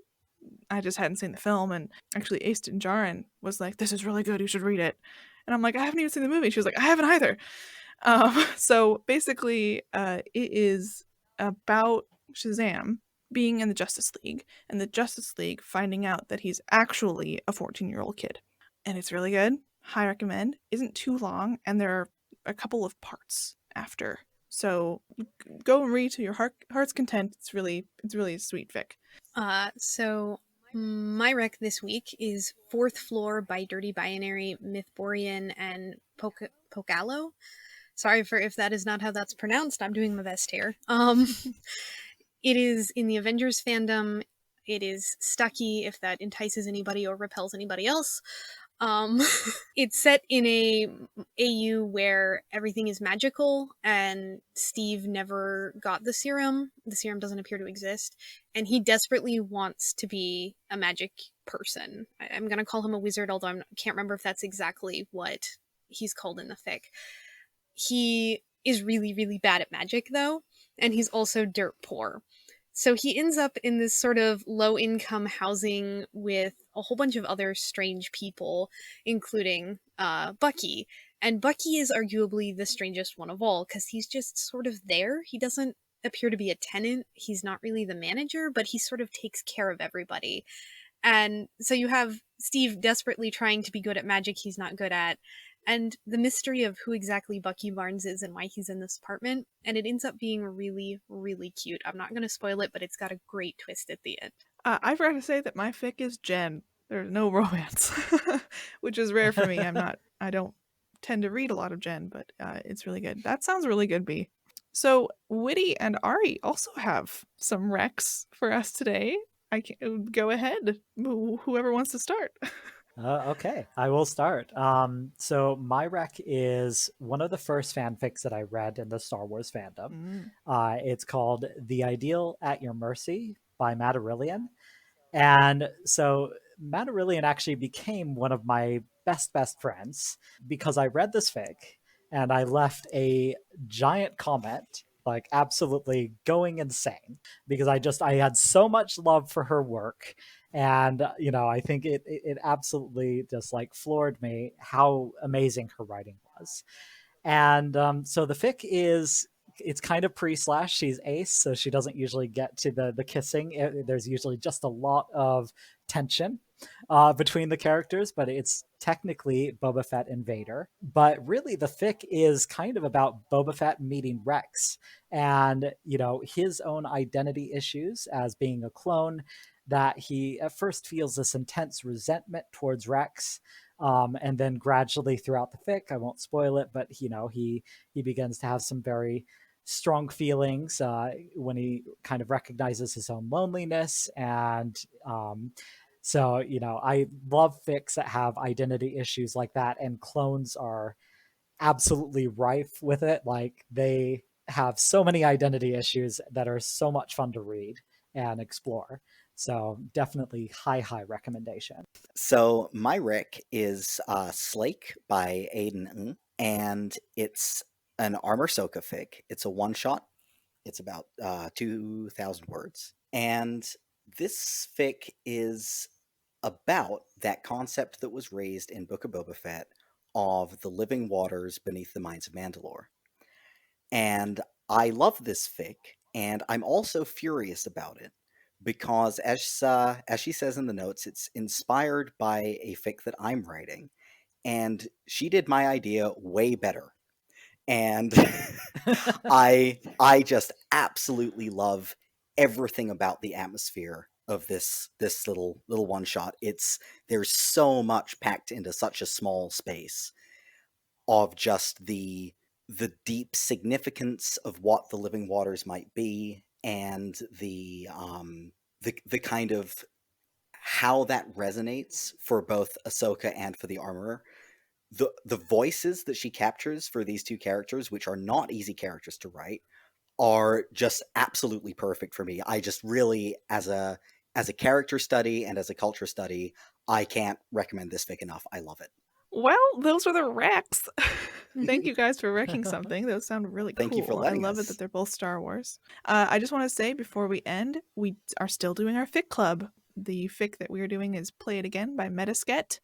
Speaker 1: I just hadn't seen the film. And actually, Aistin Jarin was like, this is really good. You should read it. And I'm like, I haven't even seen the movie. She was like, I haven't either. So basically, it is about Shazam being in the Justice League and the Justice League finding out that he's actually a 14-year-old kid. And it's really good. High recommend. Isn't too long, and there are a couple of parts after. So go and read to your heart's content. It's really a sweet fic.
Speaker 2: So my rec this week is Fourth Floor by Dirty Binary, Mythborian, and Pokalo. Sorry for if that is not how that's pronounced. I'm doing my best here. It is in the Avengers fandom. It is Stucky, if that entices anybody or repels anybody else. It's set in a AU where everything is magical, and Steve never got the serum. The serum doesn't appear to exist, and he desperately wants to be a magic person. I'm gonna call him a wizard, although I can't remember if that's exactly what he's called in the fic. He is really, really bad at magic, though, and he's also dirt poor. So he ends up in this sort of low-income housing with a whole bunch of other strange people, including Bucky. And Bucky is arguably the strangest one of all, because he's just sort of there. He doesn't appear to be a tenant. He's not really the manager, but he sort of takes care of everybody. And so you have Steve desperately trying to be good at magic he's not good at, and the mystery of who exactly Bucky Barnes is and why he's in this apartment, and it ends up being really, really cute. I'm not going to spoil it, but it's got a great twist at the end.
Speaker 1: I forgot to say that my fic is Gen. There's no romance, which is rare for me. I don't tend to read a lot of Gen, but it's really good. That sounds really good, B. So Witty and Ari also have some recs for us today. I can go ahead. Whoever wants to start.
Speaker 4: Okay, I will start. So my rec is one of the first fanfics that I read in the Star Wars fandom. It's called The Ideal at Your Mercy by Maderilien. And so Maderilien actually became one of my best friends because I read this fic and I left a giant comment, like absolutely going insane, because I had so much love for her work. And I think it absolutely just like floored me how amazing her writing was. And so the fic is it's kind of pre-slash. She's ace, so she doesn't usually get to the kissing. There's usually just a lot of tension between the characters, but it's technically Boba Fett and Vader. But really, the fic is kind of about Boba Fett meeting Rex and, his own identity issues as being a clone, that he at first feels this intense resentment towards Rex. And then gradually throughout the fic, I won't spoil it, but he begins to have some very strong feelings when he kind of recognizes his own loneliness. And so, I love fics that have identity issues like that, and clones are absolutely rife with it. Like, they have so many identity issues that are so much fun to read and explore. So definitely high recommendation.
Speaker 3: So my rec is Slake by Aiden, and it's an Armor Soka fic. It's a one-shot. It's about 2,000 words. And this fic is about that concept that was raised in Book of Boba Fett of the living waters beneath the mines of Mandalore. And I love this fic, and I'm also furious about it, because as she says in the notes, it's inspired by a fic that I'm writing, and she did my idea way better. And I just absolutely love everything about the atmosphere of this little one shot. There's so much packed into such a small space of just the deep significance of what the living waters might be, and the kind of how that resonates for both Ahsoka and for the armorer. The voices that she captures for these two characters, which are not easy characters to write, are just absolutely perfect for me. I just really, as a character study and as a culture study, I can't recommend this fic enough. I love it.
Speaker 1: Well, those were the recs. Thank you guys for wrecking something. Those sound really cool.
Speaker 3: Thank you for letting
Speaker 1: I love
Speaker 3: us.
Speaker 1: it that they're both Star Wars. I just want to say before we end, we are still doing our fic club. The fic that we are doing is Play It Again by Metisket.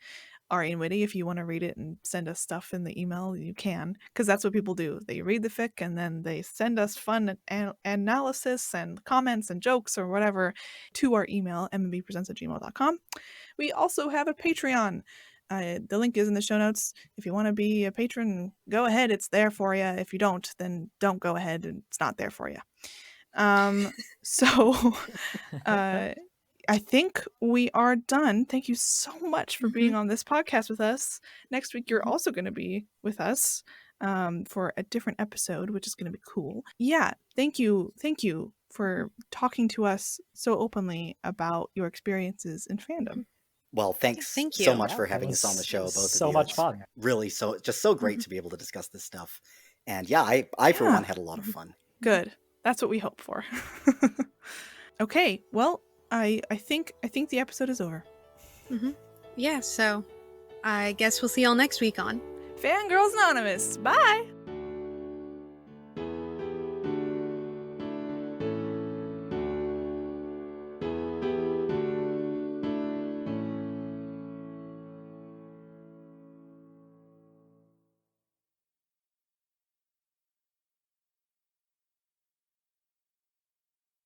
Speaker 1: Ari and Witty, if you want to read it and send us stuff in the email, you can, because that's what people do. They read the fic and then they send us fun analysis and comments and jokes or whatever to our email, mandbepresents@gmail.com. We also have a Patreon. The link is in the show notes. If you want to be a patron, go ahead. It's there for you. If you don't, then don't go ahead. It's not there for you. So I think we are done. Thank you so much for being on this podcast with us. Next week, you're also going to be with us for a different episode, which is going to be cool. Yeah, thank you. Thank you for talking to us so openly about your experiences in fandom.
Speaker 3: Well, thanks
Speaker 2: Thank
Speaker 3: so
Speaker 2: you.
Speaker 3: much for
Speaker 4: That
Speaker 3: having
Speaker 4: was
Speaker 3: us on the show, both of you.
Speaker 4: so much
Speaker 3: It's
Speaker 4: fun.
Speaker 3: really so great to be able to discuss this stuff. And yeah, I for one had a lot of fun.
Speaker 1: Good. That's what we hope for. Okay, well, I think the episode is over.
Speaker 2: Yeah, so I guess we'll see y'all next week on
Speaker 1: Fangirls Anonymous. Bye!